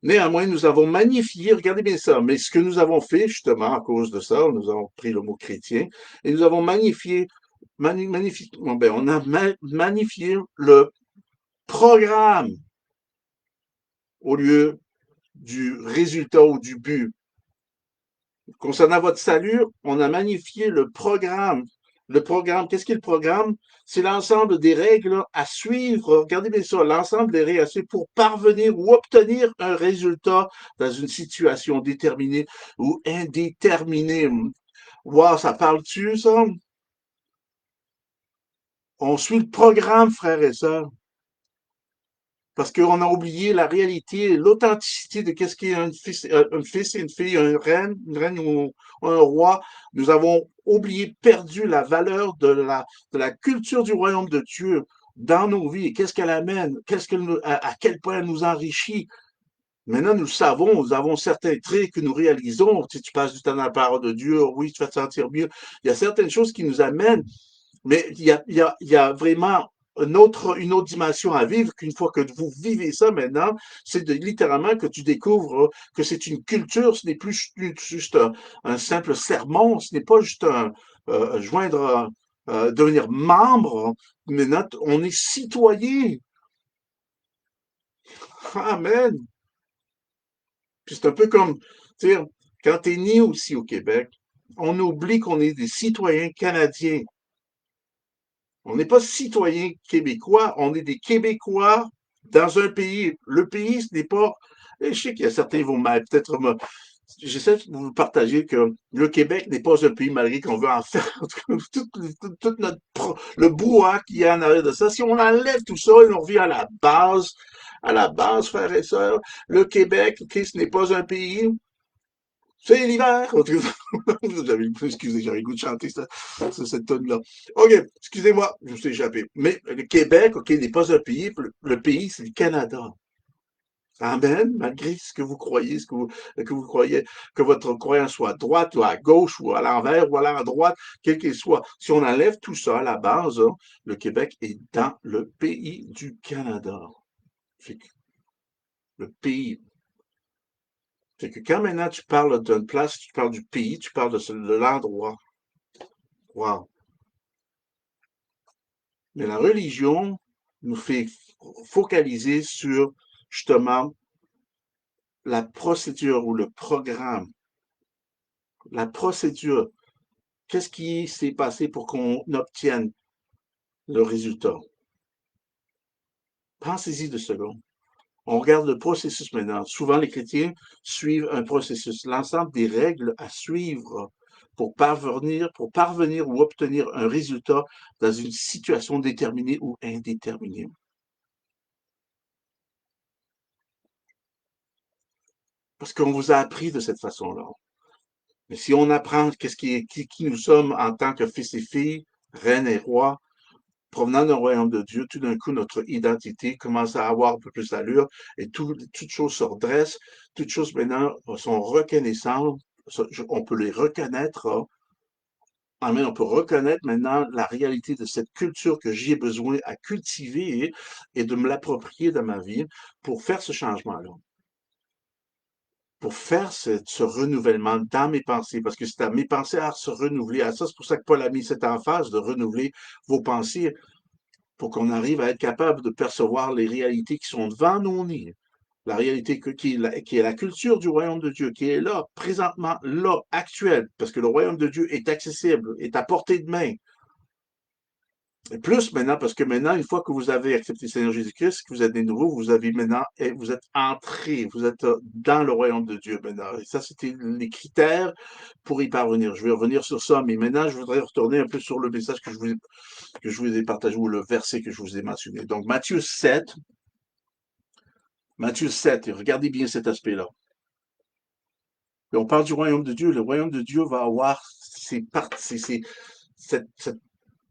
Speaker 1: Néanmoins, nous avons magnifié, regardez bien ça, mais ce que nous avons fait, justement, à cause de ça, nous avons pris le mot chrétien, et nous avons magnifié, on a magnifié le programme au lieu du résultat ou du but. Concernant votre salut, on a magnifié le programme. Le programme, qu'est-ce qu'est le programme? C'est l'ensemble des règles à suivre. Regardez bien ça, l'ensemble des règles à suivre pour parvenir ou obtenir un résultat dans une situation déterminée ou indéterminée. Wow, ça parle-tu, ça? On suit le programme, frères et sœurs. Parce qu'on a oublié la réalité, l'authenticité de qu'est-ce qu'est un fils et une fille, une reine ou un roi. Nous avons oublié, perdu la valeur de la culture du royaume de Dieu dans nos vies. Qu'est-ce qu'elle amène? À quel point elle nous enrichit? Maintenant, nous savons, nous avons certains traits que nous réalisons. Si tu passes du temps dans la parole de Dieu, oui, tu vas te sentir mieux. Il y a certaines choses qui nous amènent, mais il y a vraiment une autre dimension à vivre qu'une fois que vous vivez ça maintenant, c'est littéralement que tu découvres que c'est une culture, ce n'est plus juste un simple sermon, ce n'est pas juste devenir membre, maintenant on est citoyen. Amen. Puis c'est un peu comme, tu sais, quand tu es né aussi au Québec, on oublie qu'on est des citoyens canadiens. On n'est pas citoyen québécois, on est des Québécois dans un pays. Le pays, ce n'est pas. Je sais qu'il y a certains qui vont peut-être me. J'essaie de vous partager que le Québec n'est pas un pays malgré qu'on veut en faire tout le brouhaha qu'il y a en arrière de ça. Si on enlève tout ça et on revient à la base, frères et sœurs, le Québec, OK, ce n'est pas un pays, c'est l'hiver! Excusez, j'avais le goût de chanter cette tonne-là. OK, excusez-moi, je me suis échappé. Mais le Québec, OK, n'est pas un pays. Le pays, c'est le Canada. Amen, malgré ce que vous croyez, que vous croyez, que votre croyance soit à droite ou à gauche ou à l'envers ou à l'endroite, quel qu'il soit. Si on enlève tout ça à la base, hein, le Québec est dans le pays du Canada. Fait que le pays. Fait que quand maintenant tu parles d'une place, tu parles du pays, tu parles de l'endroit. Wow. Mais la religion nous fait focaliser sur justement la procédure ou le programme. La procédure. Qu'est-ce qui s'est passé pour qu'on obtienne le résultat? Pensez-y 2 secondes. On regarde le processus maintenant. Souvent, les chrétiens suivent un processus, l'ensemble des règles à suivre pour parvenir ou obtenir un résultat dans une situation déterminée ou indéterminée. Parce qu'on vous a appris de cette façon-là. Mais si on apprend qu'est-ce qui nous sommes en tant que fils et filles, reines et rois, provenant d'un royaume de Dieu, tout d'un coup, notre identité commence à avoir un peu plus d'allure et toutes choses se redressent, toutes choses maintenant sont reconnaissantes, on peut les reconnaître, on peut reconnaître maintenant la réalité de cette culture que j'ai besoin à cultiver et de me l'approprier dans ma vie pour faire ce changement-là, pour faire ce renouvellement dans mes pensées, parce que c'est à mes pensées à se renouveler. À ça, c'est pour ça que Paul a mis cette emphase de renouveler vos pensées pour qu'on arrive à être capable de percevoir les réalités qui sont devant nos nez. La réalité qui est la culture du royaume de Dieu, qui est là, présentement, là, actuelle, parce que le royaume de Dieu est accessible, est à portée de main. Et plus maintenant, parce que maintenant, une fois que vous avez accepté le Seigneur Jésus-Christ, que vous êtes des nouveaux, vous avez maintenant, vous êtes entrés, vous êtes dans le royaume de Dieu maintenant. Et ça, c'était les critères pour y parvenir. Je vais revenir sur ça, mais maintenant, je voudrais retourner un peu sur le message que je vous ai partagé, ou le verset que je vous ai mentionné. Donc, Matthieu 7, et regardez bien cet aspect-là. Et on parle du royaume de Dieu. Le royaume de Dieu va avoir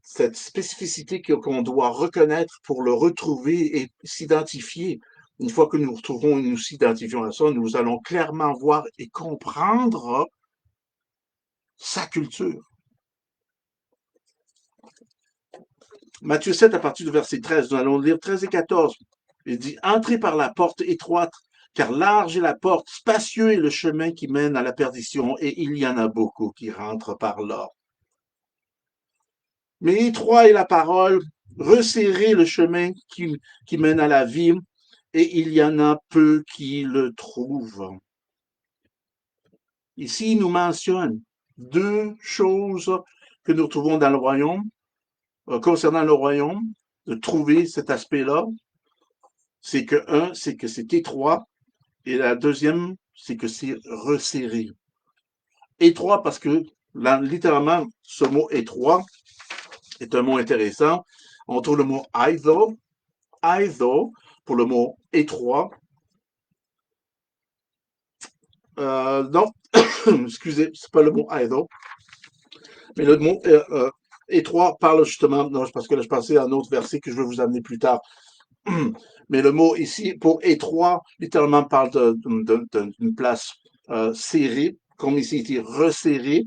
Speaker 1: cette spécificité qu'on doit reconnaître pour le retrouver et s'identifier. Une fois que nous retrouvons et nous s'identifions à ça, nous allons clairement voir et comprendre sa culture. Matthieu 7, à partir du verset 13, nous allons lire 13 et 14. Il dit, entrez par la porte étroite, car large est la porte, spacieux est le chemin qui mène à la perdition, et il y en a beaucoup qui rentrent par là. Mais étroit est la parole, resserrez le chemin qui mène à la vie, et il y en a peu qui le trouvent. Ici, il nous mentionne deux choses que nous retrouvons dans le royaume, concernant le royaume, de trouver cet aspect-là. C'est que c'est étroit, et la deuxième, c'est que c'est resserré. Étroit parce que, là, littéralement, ce mot étroit est un mot intéressant. On trouve le mot eitho pour le mot étroit. Non, excusez, c'est pas le mot eitho, mais le mot étroit parle justement, non, parce que là, je pensais à un autre verset que je vais vous amener plus tard. Mais le mot ici, pour étroit, littéralement parle d'une place serrée, comme ici, il est resserré.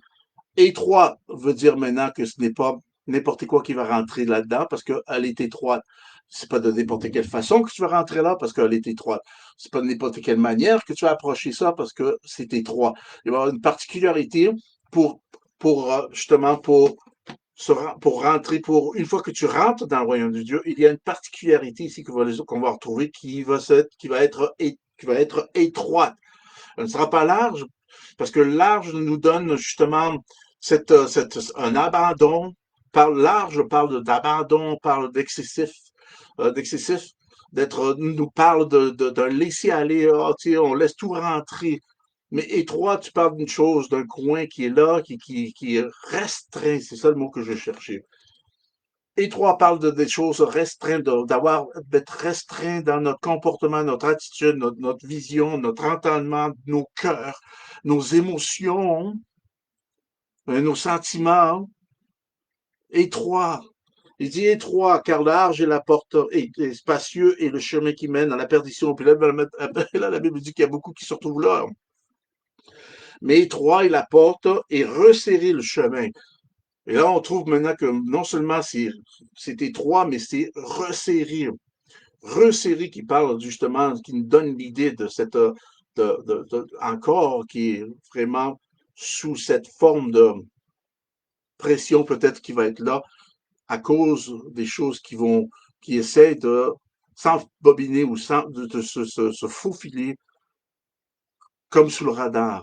Speaker 1: Étroit veut dire maintenant que ce n'est pas n'importe quoi qui va rentrer là-dedans parce qu'elle est étroite. C'est pas de n'importe quelle façon que tu vas rentrer là parce qu'elle est étroite. C'est pas de n'importe quelle manière que tu vas approcher ça parce que c'est étroit. Il va y avoir une particularité pour, justement, pour rentrer, une fois que tu rentres dans le royaume de Dieu, il y a une particularité ici qu'on va retrouver qui va être étroite. Elle ne sera pas large, parce que large nous donne justement un abandon. Large parle d'abandon, parle d'excessif, nous parle d'un laisser-aller, on laisse tout rentrer. Mais étroit, tu parles d'une chose, d'un coin qui est là, qui est restreint, c'est ça le mot que je cherchais. Étroit parle des choses restreintes, d'être restreint dans notre comportement, notre attitude, notre vision, notre entendement, nos cœurs, nos émotions, nos sentiments. Étroit. Il dit étroit, car large est la porte, et spacieux est le chemin qui mène à la perdition. Puis là, la Bible dit qu'il y a beaucoup qui se retrouvent là. Mais étroit est la porte et resserré le chemin. Et là, on trouve maintenant que non seulement c'est étroit, mais c'est resserré. Resserré qui parle justement, qui nous donne l'idée de cette, encore, qui est vraiment sous cette forme de pression peut-être qui va être là à cause des choses qui essaient de s'embobiner ou de se faufiler comme sous le radar.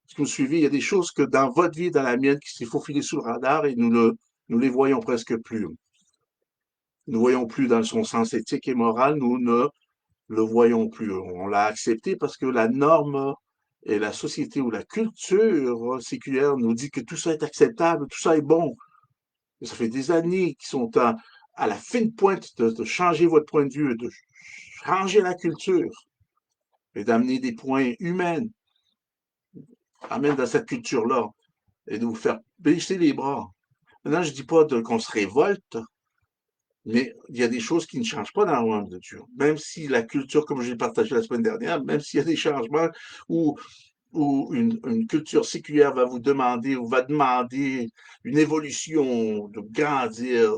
Speaker 1: Si vous me suivez, il y a des choses que dans votre vie, dans la mienne, qui s'est faufilé sous le radar et nous les voyons presque plus. Nous ne voyons plus dans son sens éthique et moral, nous ne le voyons plus. On l'a accepté parce que la norme Et la société ou la culture séculière nous dit que tout ça est acceptable, tout ça est bon. Et ça fait des années qu'ils sont à la fine pointe de changer votre point de vue, de changer la culture et d'amener des points humains, amène dans cette culture-là et de vous faire baisser les bras. Maintenant, je dis pas qu'on se révolte, mais il y a des choses qui ne changent pas dans le royaume de Dieu. Même si la culture, comme j'ai partagé la semaine dernière, même s'il y a des changements où une culture séculière va vous demander ou va demander une évolution, de grandir,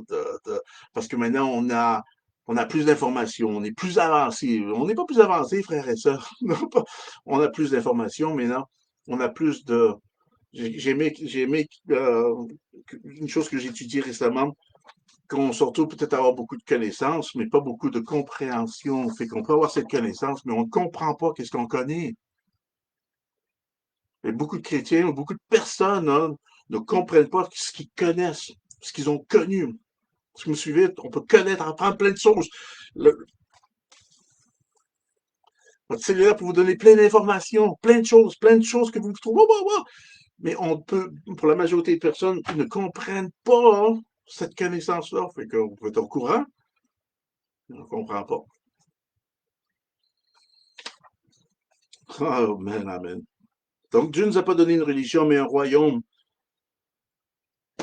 Speaker 1: parce que maintenant on a plus d'informations, on est plus avancé. On n'est pas plus avancé, frères et sœurs. Non, on a plus d'informations, mais non, on a plus de. J'ai aimé une chose que j'ai étudiée récemment, qu'on surtout peut-être avoir beaucoup de connaissances, mais pas beaucoup de compréhension. Fait qu'on peut avoir cette connaissance, mais on ne comprend pas qu'est-ce qu'on connaît. Et beaucoup de chrétiens, beaucoup de personnes ne comprennent pas ce qu'ils connaissent, ce qu'ils ont connu. Si vous me suivez, on peut connaître, apprendre plein de choses. Le, votre cellulaire peut vous donner plein de choses que vous trouvez. Wow, wow, wow. Mais on peut, pour la majorité des personnes, ils ne comprennent pas cette connaissance-là. Fait que vous pouvez être au courant, on ne comprend pas. Amen, amen. Donc Dieu ne nous a pas donné une religion, mais un royaume.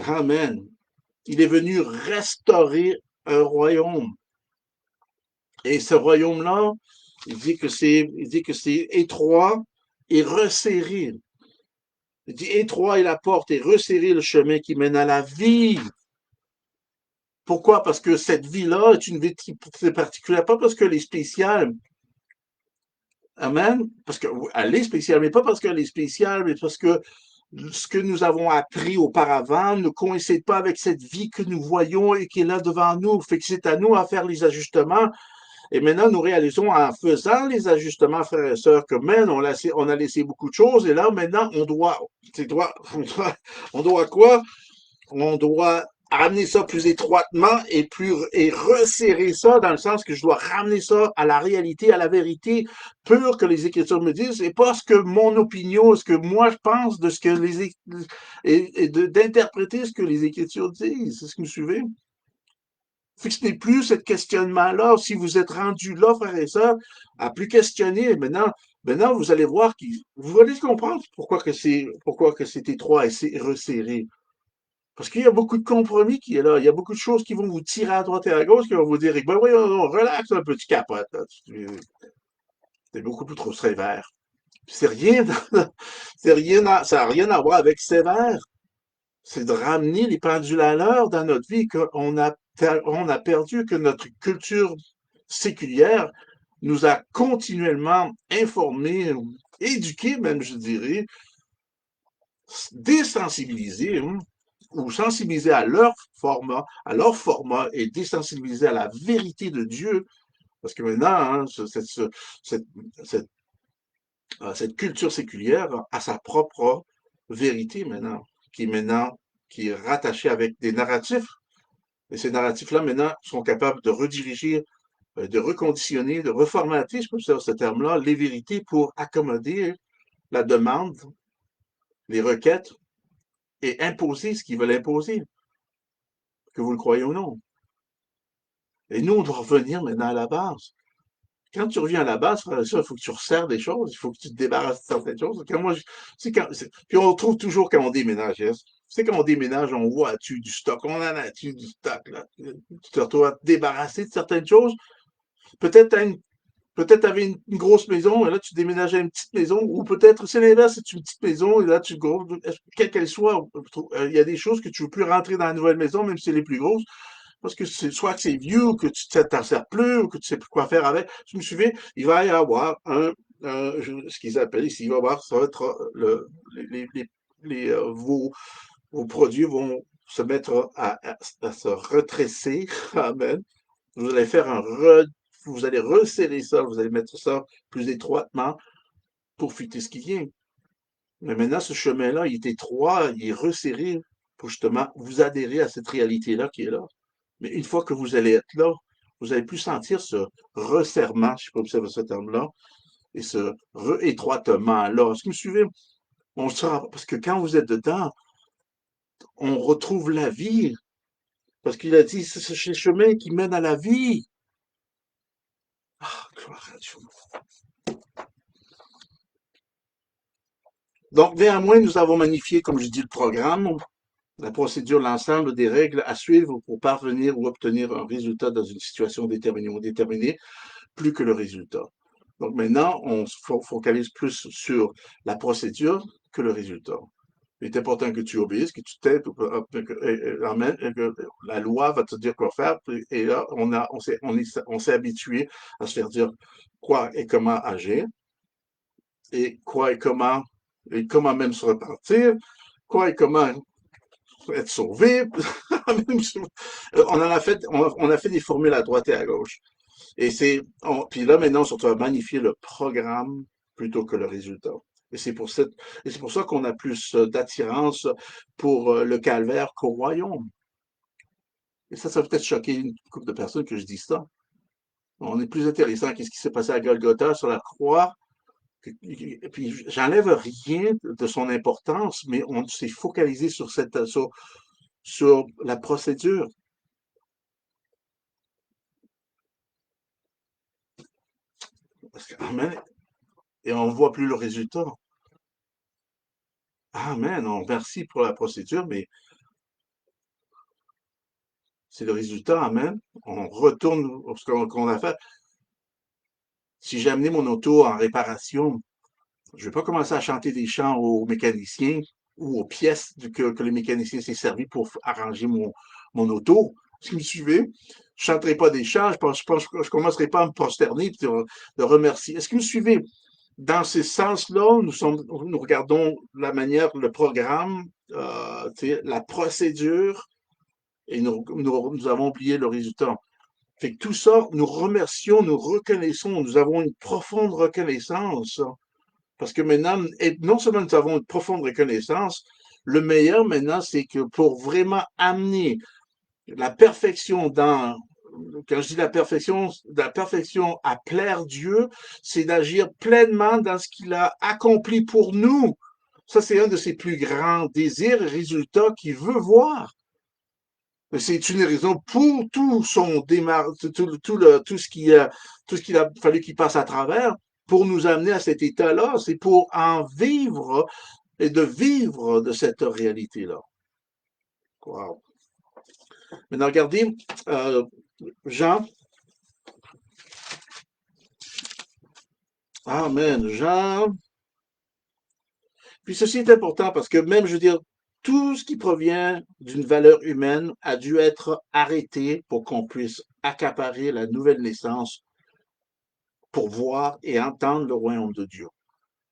Speaker 1: Amen. Il est venu restaurer un royaume. Et ce royaume-là, il dit que c'est étroit et resserré. Il dit étroit est la porte et resserré le chemin qui mène à la vie. Pourquoi? Parce que cette vie-là est une vie très particulière, pas parce qu'elle est spéciale. Amen. Parce qu'elle est spéciale, mais pas parce qu'elle est spéciale, mais parce que ce que nous avons appris auparavant ne coïncide pas avec cette vie que nous voyons et qui est là devant nous. Fait que c'est à nous à faire les ajustements. Et maintenant, nous réalisons en faisant les ajustements, frères et sœurs, que maintenant, on a laissé beaucoup de choses. Et là, maintenant, on doit quoi? On doit ramener ça plus étroitement et resserrer ça dans le sens que je dois ramener ça à la réalité, à la vérité pure que les Écritures me disent, et pas ce que mon opinion, ce que moi je pense de ce que et d'interpréter ce que les Écritures disent. C'est ce que vous suivez? Fait que ce n'est plus ce questionnement-là. Si vous êtes rendu là, frères et sœurs, à plus questionner, maintenant, vous allez voir vous allez comprendre pourquoi que c'est étroit et c'est resserré. Parce qu'il y a beaucoup de compromis qui est là. Il y a beaucoup de choses qui vont vous tirer à droite et à gauche, qui vont vous dire, ben oui, relax un peu, tu capotes, là. C'est beaucoup plus trop sévère. C'est rien, ça n'a rien à voir avec sévère. C'est de ramener les pendules à l'heure dans notre vie, on a perdu, que notre culture séculière nous a continuellement informés, éduqués même, je dirais, désensibilisés, ou sensibilisés à leur format et désensibilisés à la vérité de Dieu. Parce que maintenant, cette, cette, cette culture séculière a sa propre vérité maintenant, qui est rattachée avec des narratifs. Et ces narratifs-là, maintenant, sont capables de rediriger, de reconditionner, de reformater, je peux dire ce terme-là, les vérités pour accommoder la demande, les requêtes et imposer ce qu'ils veulent imposer, que vous le croyez ou non. Et nous, on doit revenir maintenant à la base. Quand tu reviens à la base, frère et sœur, il faut que tu resserres des choses, il faut que tu te débarrasses de certaines choses. Puis on trouve toujours quand on déménage, hein. Tu sais, quand on déménage, on voit tu du stock, on en a-tu du stock, là. Tu te retrouves à te débarrasser de certaines choses. Peut-être t'as une Peut-être tu avais une grosse maison et là tu déménages à une petite maison, ou peut-être c'est l'inverse, c'est une petite maison et là quelle qu'elle soit, il y a des choses que tu veux plus rentrer dans la nouvelle maison, même si elle est plus grosse, parce que c'est soit que c'est vieux, ou que tu t'en sers plus, ou que tu sais plus quoi faire avec. Je me souviens, il va y avoir ce qu'ils appellent ici, il va y avoir, ça va être vos produits vont se mettre à se retresser. Amen. Vous allez faire vous allez resserrer ça, vous allez mettre ça plus étroitement pour fuiter ce qui vient. Mais maintenant, ce chemin-là, il est étroit, il est resserré pour justement vous adhérer à cette réalité-là qui est là. Mais une fois que vous allez être là, vous allez plus sentir ce resserrement, je ne sais pas si vous savez ce terme-là, et ce étroitement-là. Est-ce que vous me suivez? On sera, parce que quand vous êtes dedans, on retrouve la vie. Parce qu'il a dit, c'est le chemin qui mène à la vie. Ah, gloire à Dieu. Donc, néanmoins, nous avons magnifié, comme je dis, le programme, la procédure, l'ensemble des règles à suivre pour parvenir ou obtenir un résultat dans une situation déterminée ou déterminée, plus que le résultat. Donc maintenant, on se focalise plus sur la procédure que le résultat. Il est important que tu obéisses, que tu t'aides, amen, que la loi va te dire quoi faire. Et là, on s'est habitué à se faire dire quoi et comment agir, et quoi et comment même se repentir, quoi et comment être sauvé. On a fait des formules à droite et à gauche. Puis là, maintenant, on se retrouve à magnifier le programme plutôt que le résultat. Et c'est pour ça qu'on a plus d'attirance pour le calvaire qu'au royaume. Et ça va peut-être choquer une couple de personnes que je dis ça. On est plus intéressant qu'est-ce qui s'est passé à Golgotha sur la croix. Et puis, j'enlève rien de son importance, mais on s'est focalisé sur la procédure. Amen. Et on ne voit plus le résultat. Amen. On merci pour la procédure, mais c'est le résultat. Amen. On retourne ce qu'on a fait. Si j'ai amené mon auto en réparation, je ne vais pas commencer à chanter des chants aux mécaniciens ou aux pièces que les mécaniciens s'est servi pour arranger mon auto. Si vous me suivez, je ne chanterai pas des chants, je commencerai pas à me prosterner et de remercier. Est-ce que vous me suivez? Dans ce sens-là, nous regardons la manière, le programme, la procédure, et nous avons oublié le résultat. Fait que tout ça, nous remercions, nous reconnaissons, nous avons une profonde reconnaissance. Parce que maintenant, et non seulement nous avons une profonde reconnaissance, le meilleur maintenant, c'est que pour vraiment amener la perfection quand je dis la perfection à plaire Dieu, c'est d'agir pleinement dans ce qu'il a accompli pour nous. Ça, c'est un de ses plus grands désirs et résultats qu'il veut voir. C'est une raison pour tout son tout ce qu'il a fallu qu'il passe à travers pour nous amener à cet état-là. C'est pour en vivre et de vivre de cette réalité-là. Wow. Maintenant, regardez, Jean. Amen. Jean. Puis ceci est important parce que même, je veux dire, tout ce qui provient d'une valeur humaine a dû être arrêté pour qu'on puisse accaparer la nouvelle naissance pour voir et entendre le royaume de Dieu.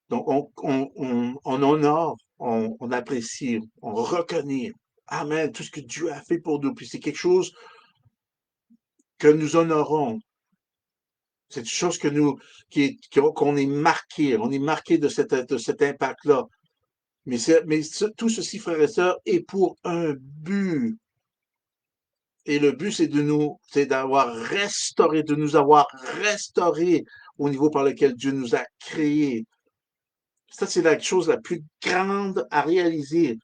Speaker 1: Donc, on honore, on apprécie, on reconnaît, amen, tout ce que Dieu a fait pour nous. Puis c'est quelque chose que nous honorons. C'est une chose qu'on est marqué. On est marqué de cet impact-là. Mais tout ceci, frères et sœurs, est pour un but. Et le but, c'est d'avoir restauré, de nous avoir restauré au niveau par lequel Dieu nous a créés. Ça, c'est la chose la plus grande à réaliser.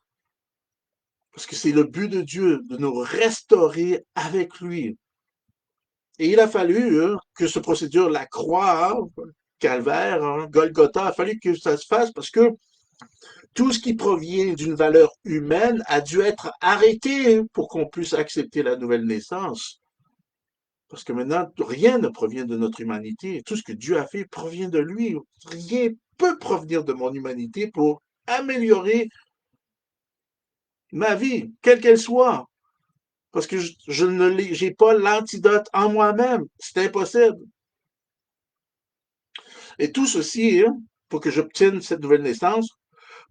Speaker 1: Parce que c'est le but de Dieu, de nous restaurer avec lui. Et il a fallu que ce procédure, la croix, Calvaire, Golgotha, a fallu que ça se fasse parce que tout ce qui provient d'une valeur humaine a dû être arrêté pour qu'on puisse accepter la nouvelle naissance. Parce que maintenant, rien ne provient de notre humanité. Tout ce que Dieu a fait provient de lui. Rien peut provenir de mon humanité pour améliorer ma vie, quelle qu'elle soit. Parce que j'ai pas l'antidote en moi-même. C'est impossible. Et tout ceci, pour que j'obtienne cette nouvelle naissance,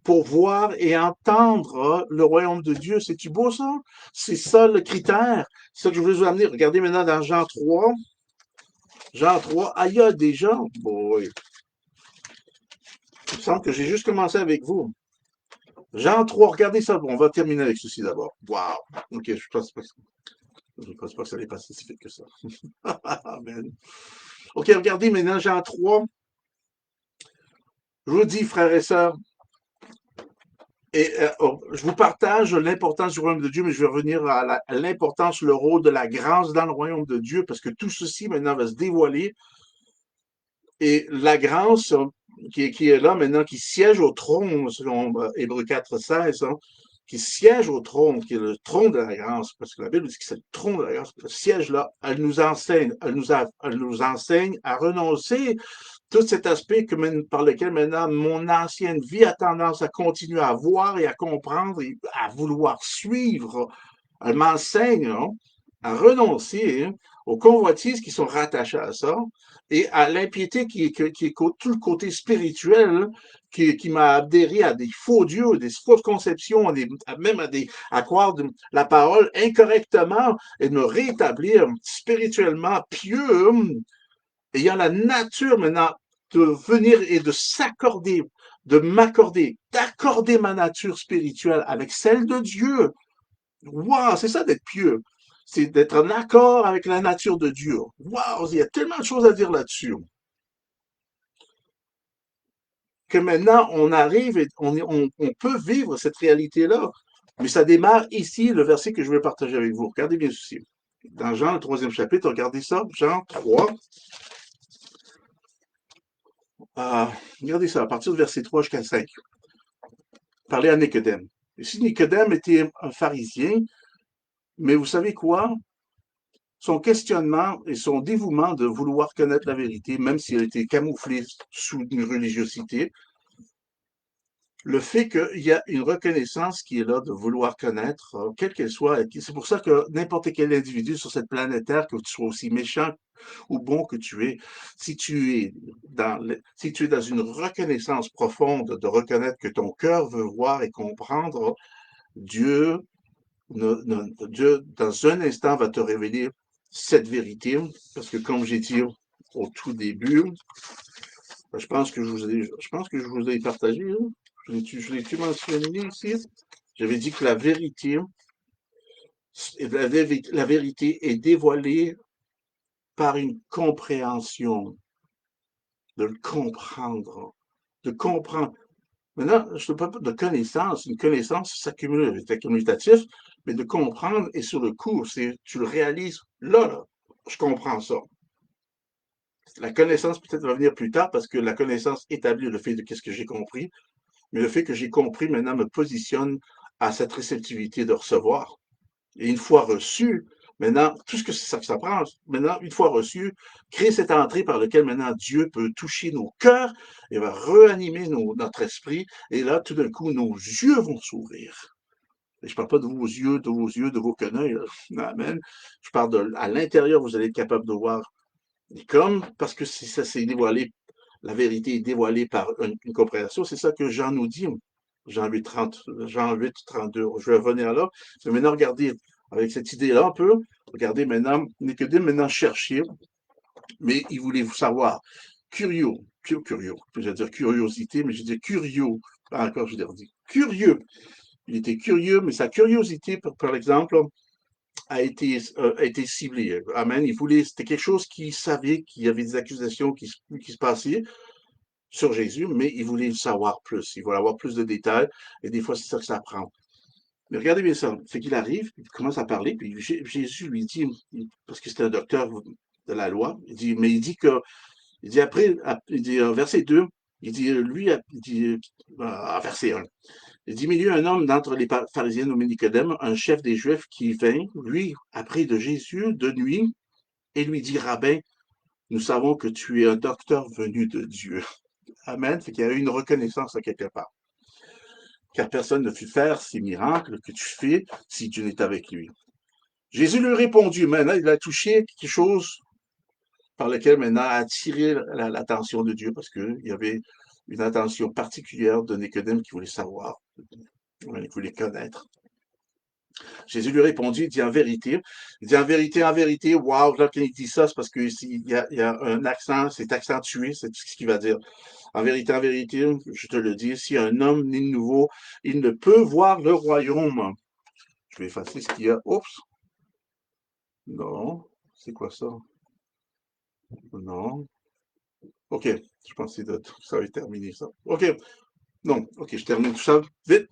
Speaker 1: pour voir et entendre le royaume de Dieu. C'est-tu beau, ça? C'est ça le critère. C'est ça que je voulais vous amener. Regardez maintenant dans Jean 3. Jean 3, ah, il y a déjà. Bon, oui. Il me semble que j'ai juste commencé avec vous. Jean 3, regardez ça. Bon, on va terminer avec ceci d'abord. Wow. OK, je pense pas que ça allait passer si vite que ça. Amen. OK, regardez maintenant Jean 3. Je vous dis, frères et sœurs, je vous partage l'importance du royaume de Dieu, mais je vais revenir à l'importance, le rôle de la grâce dans le royaume de Dieu, parce que tout ceci maintenant va se dévoiler. Et la grâce qui est là maintenant, qui siège au trône, selon Hébreux 4:16, hein, qui siège au trône, qui est le trône de la grâce, parce que la Bible dit que c'est le trône de la grâce, le siège là, elle nous enseigne, elle nous enseigne à renoncer tout cet aspect par lequel maintenant mon ancienne vie a tendance à continuer à voir et à comprendre et à vouloir suivre. Elle m'enseigne, hein, à renoncer, hein, aux convoitises qui sont rattachées à ça et à l'impiété qui est tout le côté spirituel, hein, qui m'a adhéré à des faux dieux, des fausses conceptions, même à croire la parole incorrectement et de me rétablir spirituellement pieux, ayant la nature maintenant de venir et de s'accorder, de m'accorder, d'accorder ma nature spirituelle avec celle de Dieu. Waouh, c'est ça d'être pieux. C'est d'être en accord avec la nature de Dieu. Waouh, il y a tellement de choses à dire là-dessus. Que maintenant, on arrive et on peut vivre cette réalité-là. Mais ça démarre ici, le verset que je vais partager avec vous. Regardez bien ceci. Dans Jean, le 3e chapitre, regardez ça, Jean 3. Euh, regardez ça, à partir du verset 3 jusqu'à 5. Parler à Nicodème. Ici, Nicodème était un pharisien, mais vous savez quoi? Son questionnement et son dévouement de vouloir connaître la vérité, même si elle était camouflée sous une religiosité, le fait qu'il y a une reconnaissance qui est là de vouloir connaître, quelle qu'elle soit, c'est pour ça que n'importe quel individu sur cette planète Terre, que tu sois aussi méchant ou bon que tu es, si tu es dans une reconnaissance profonde de reconnaître que ton cœur veut voir et comprendre, Dieu, Dieu, dans un instant, va te révéler cette vérité, parce que comme j'ai dit au tout début, je pense que je vous ai partagé, hein. Je l'ai-tu mentionné ici? J'avais dit que la vérité est dévoilée par une compréhension, de le comprendre, de comprendre. Maintenant, je ne parle pas de connaissance. Une connaissance s'accumule, c'est accumulatif, mais de comprendre et sur le coup, tu le réalises là, je comprends ça. La connaissance peut-être va venir plus tard parce que la connaissance établit le fait de qu'est-ce que j'ai compris, mais le fait que j'ai compris maintenant me positionne à cette réceptivité de recevoir. Et une fois reçu, maintenant, tout ce que ça prend, maintenant, une fois reçu, créer cette entrée par laquelle maintenant Dieu peut toucher nos cœurs et va réanimer notre esprit. Et là, tout d'un coup, nos yeux vont s'ouvrir. Et je ne parle pas de vos yeux, de vos yeux, de vos quenouilles. Amen. Je parle à l'intérieur, vous allez être capable de voir. Et comme, parce que ça s'est dévoilé, la vérité est dévoilée par une compréhension, c'est ça que Jean nous dit. Jean 8, 32. Je vais revenir là. Mais maintenant, regardez, avec cette idée-là, un peu, regardez maintenant, Nicodème maintenant cherchait, mais il voulait vous savoir. Curieux, curieux, je vais dire curiosité, mais je dis curieux. Pas encore, je l'ai dit. Curieux. Il était curieux, mais sa curiosité, par exemple, a été ciblée. Amen. C'était quelque chose qu'il savait qu'il y avait des accusations qui se passaient sur Jésus, mais il voulait savoir plus. Il voulait avoir plus de détails. Et des fois, c'est ça que ça prend. Mais regardez bien ça. C'est qu'il arrive, il commence à parler, puis Jésus lui dit, parce que c'était un docteur de la loi, il dit après, il dit, verset 2, il dit, il dit, verset 1, il dit, mais il y a un homme d'entre les pharisiens nommé Nicodème, un chef des Juifs, qui vint, lui, après de Jésus, de nuit, et lui dit, Rabbin, nous savons que tu es un docteur venu de Dieu. Amen. Fait qu'il y a eu une reconnaissance à quelque part. Car personne ne put faire ces miracles que tu fais si Dieu n'est avec lui. Jésus lui répondit. Maintenant, il a touché quelque chose par lequel maintenant a attiré l'attention de Dieu parce qu'il y avait une attention particulière de Nicodème qui voulait savoir, il voulait connaître. Jésus lui répondit, il dit en vérité, waouh, là, quand il dit ça, c'est parce qu'il y a un accent, c'est accentué, c'est ce qu'il va dire. En vérité, je te le dis, si un homme né de nouveau, il ne peut voir le royaume. Je vais effacer ce qu'il y a. Oups. Non. C'est quoi ça? Non. OK, je pensais que ça avait terminé, ça. OK, non, OK, je termine tout ça vite.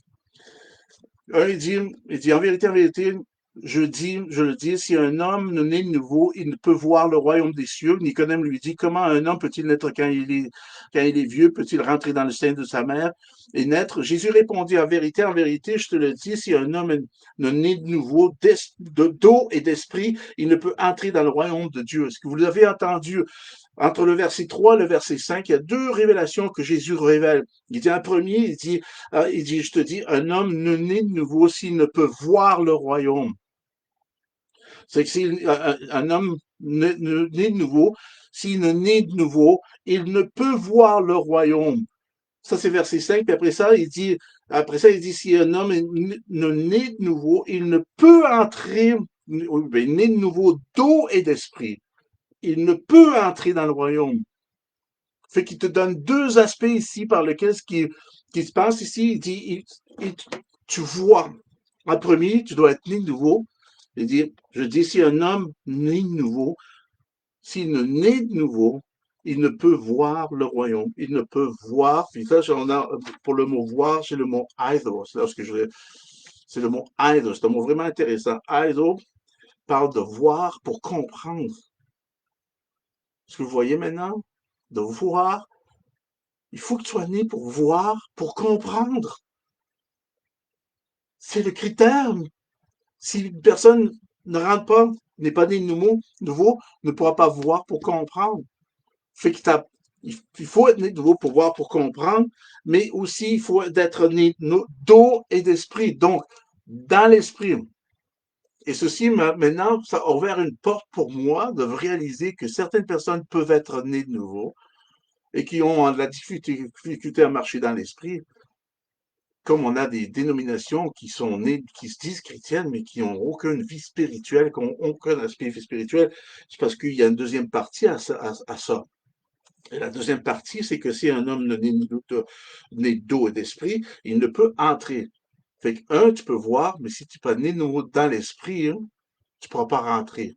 Speaker 1: Il dit, en vérité, je le dis, si un homme ne naît de nouveau, il ne peut voir le royaume des cieux. Nicodème lui dit, comment un homme peut-il naître quand il est vieux? Peut-il rentrer dans le sein de sa mère et naître? Jésus répondit, en vérité, je te le dis, si un homme ne naît de nouveau d'eau et d'esprit, il ne peut entrer dans le royaume de Dieu. Est-ce que vous l'avez entendu? Entre le verset 3 et le verset 5, il y a deux révélations que Jésus révèle. Il dit un premier, je te dis, un homme ne naît de nouveau s'il ne peut voir le royaume. C'est que si un homme naît de nouveau, s'il ne naît de nouveau, il ne peut voir le royaume. Ça, c'est verset 5. Puis après ça, il dit, si un homme ne naît de nouveau, il ne peut entrer, naît de nouveau d'eau et d'esprit. Il ne peut entrer dans le royaume. Fait qu'il te donne deux aspects ici par lesquels qui se passe ici. Il dit, tu vois. En premier, tu dois être né de nouveau. Il dit, je dis, si un homme né de nouveau, s'il ne naît de nouveau, il ne peut voir le royaume. Il ne peut voir. Puis ça, pour le mot voir, c'est le mot either. C'est le mot either. C'est un mot vraiment intéressant. Either parle de voir pour comprendre. Ce que vous voyez maintenant, de voir, il faut que tu sois né pour voir, pour comprendre. C'est le critère. Si une personne ne rentre pas, n'est pas né nouveau, ne pourra pas voir pour comprendre. Fait que il faut être né de nouveau pour voir, pour comprendre, mais aussi il faut être né d'eau et d'esprit. Donc, dans l'esprit. Et ceci, maintenant, ça a ouvert une porte pour moi de réaliser que certaines personnes peuvent être nées de nouveau et qui ont de la difficulté à marcher dans l'esprit, comme on a des dénominations qui sont nées, qui se disent chrétiennes, mais qui n'ont aucune vie spirituelle, qui n'ont aucun aspect spirituel, c'est parce qu'il y a une deuxième partie à ça. Et la deuxième partie, c'est que si un homme né d'eau et d'esprit, il ne peut entrer. Fait que, tu peux voir, mais si tu n'es pas né nouveau dans l'esprit, hein, tu ne pourras pas rentrer.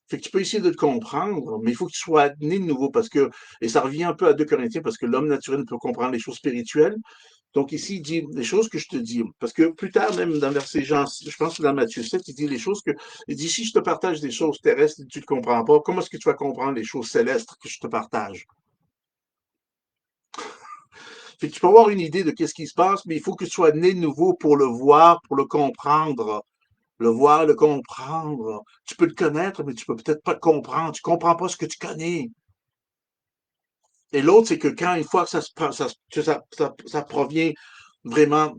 Speaker 1: Fait que tu peux essayer de le comprendre, mais il faut que tu sois né de nouveau parce que, et ça revient un peu à 2 Corinthiens, parce que l'homme naturel ne peut comprendre les choses spirituelles. Donc ici, il dit les choses que je te dis. Parce que plus tard, même dans verset Jean, je pense que dans Matthieu 7, il dit les choses que. Il dit si je te partage des choses terrestres et tu ne comprends pas, comment est-ce que tu vas comprendre les choses célestes que je te partage? Fait que tu peux avoir une idée de qu'est-ce qui se passe, mais il faut que tu sois né de nouveau pour le voir, pour le comprendre. Le voir, le comprendre. Tu peux le connaître, mais tu peux peut-être pas le comprendre. Tu comprends pas ce que tu connais. Et l'autre, c'est que quand une fois que ça provient vraiment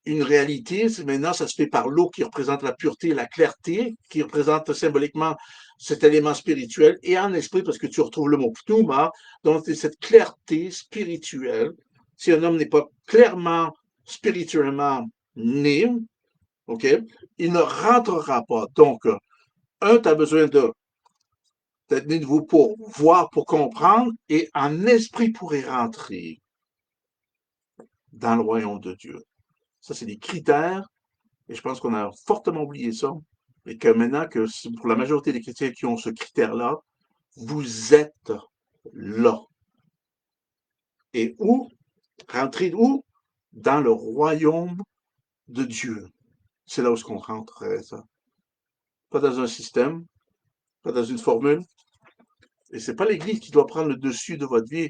Speaker 1: une réalité, maintenant, ça se fait par l'eau qui représente la pureté et la clarté, qui représente symboliquement cet élément spirituel, et en esprit, parce que tu retrouves le mot pneuma, donc c'est cette clarté spirituelle. Si un homme n'est pas clairement spirituellement né, OK, il ne rentrera pas. Donc, tu as besoin d'être né de nouveau pour voir, pour comprendre, et en esprit pour y rentrer dans le royaume de Dieu. Ça, c'est des critères. Et je pense qu'on a fortement oublié ça. Et que maintenant, que pour la majorité des chrétiens qui ont ce critère-là, vous êtes là. Et où? Rentrer où? Dans le royaume de Dieu. C'est là où on rentre, ça. Pas dans un système, pas dans une formule. Et c'est pas l'Église qui doit prendre le dessus de votre vie.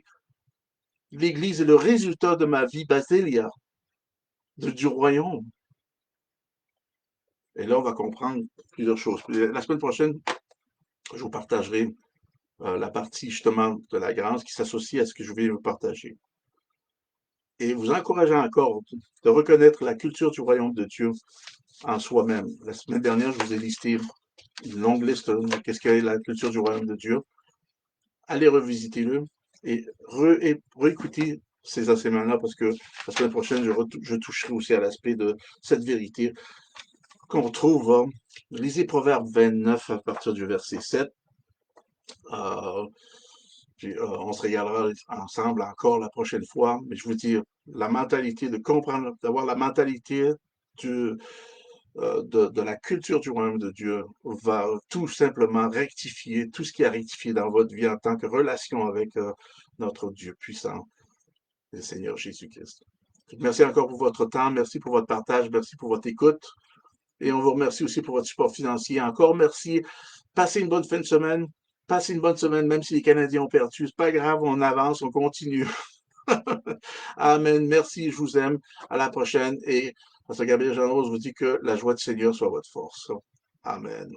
Speaker 1: L'Église est le résultat de ma vie basilia, du royaume. Et là, on va comprendre plusieurs choses. La semaine prochaine, je vous partagerai la partie justement de la grâce qui s'associe à ce que je vais vous partager. Et vous encourageant encore de reconnaître la culture du royaume de Dieu en soi-même. La semaine dernière, je vous ai listé une longue liste de qu'est-ce qu'est la culture du royaume de Dieu. Allez revisiter-le et réécouter ces enseignements-là parce que la semaine prochaine, je toucherai aussi à l'aspect de cette vérité qu'on retrouve. Lisez Proverbe 29 à partir du verset 7. Puis, on se regardera ensemble encore la prochaine fois. Mais je vous dis, la mentalité de comprendre, d'avoir la mentalité du, de la culture du royaume de Dieu va tout simplement rectifier tout ce qui a rectifié dans votre vie en tant que relation avec notre Dieu puissant, le Seigneur Jésus-Christ. Merci encore pour votre temps, merci pour votre partage, merci pour votre écoute. Et on vous remercie aussi pour votre support financier. Encore merci. Passez une bonne fin de semaine. Passez une bonne semaine, même si les Canadiens ont perdu. C'est pas grave, on avance, on continue. Amen. Merci, je vous aime. À la prochaine. Et Pasteur Gabriel Jean-Rose vous dit que la joie du Seigneur soit votre force. Amen.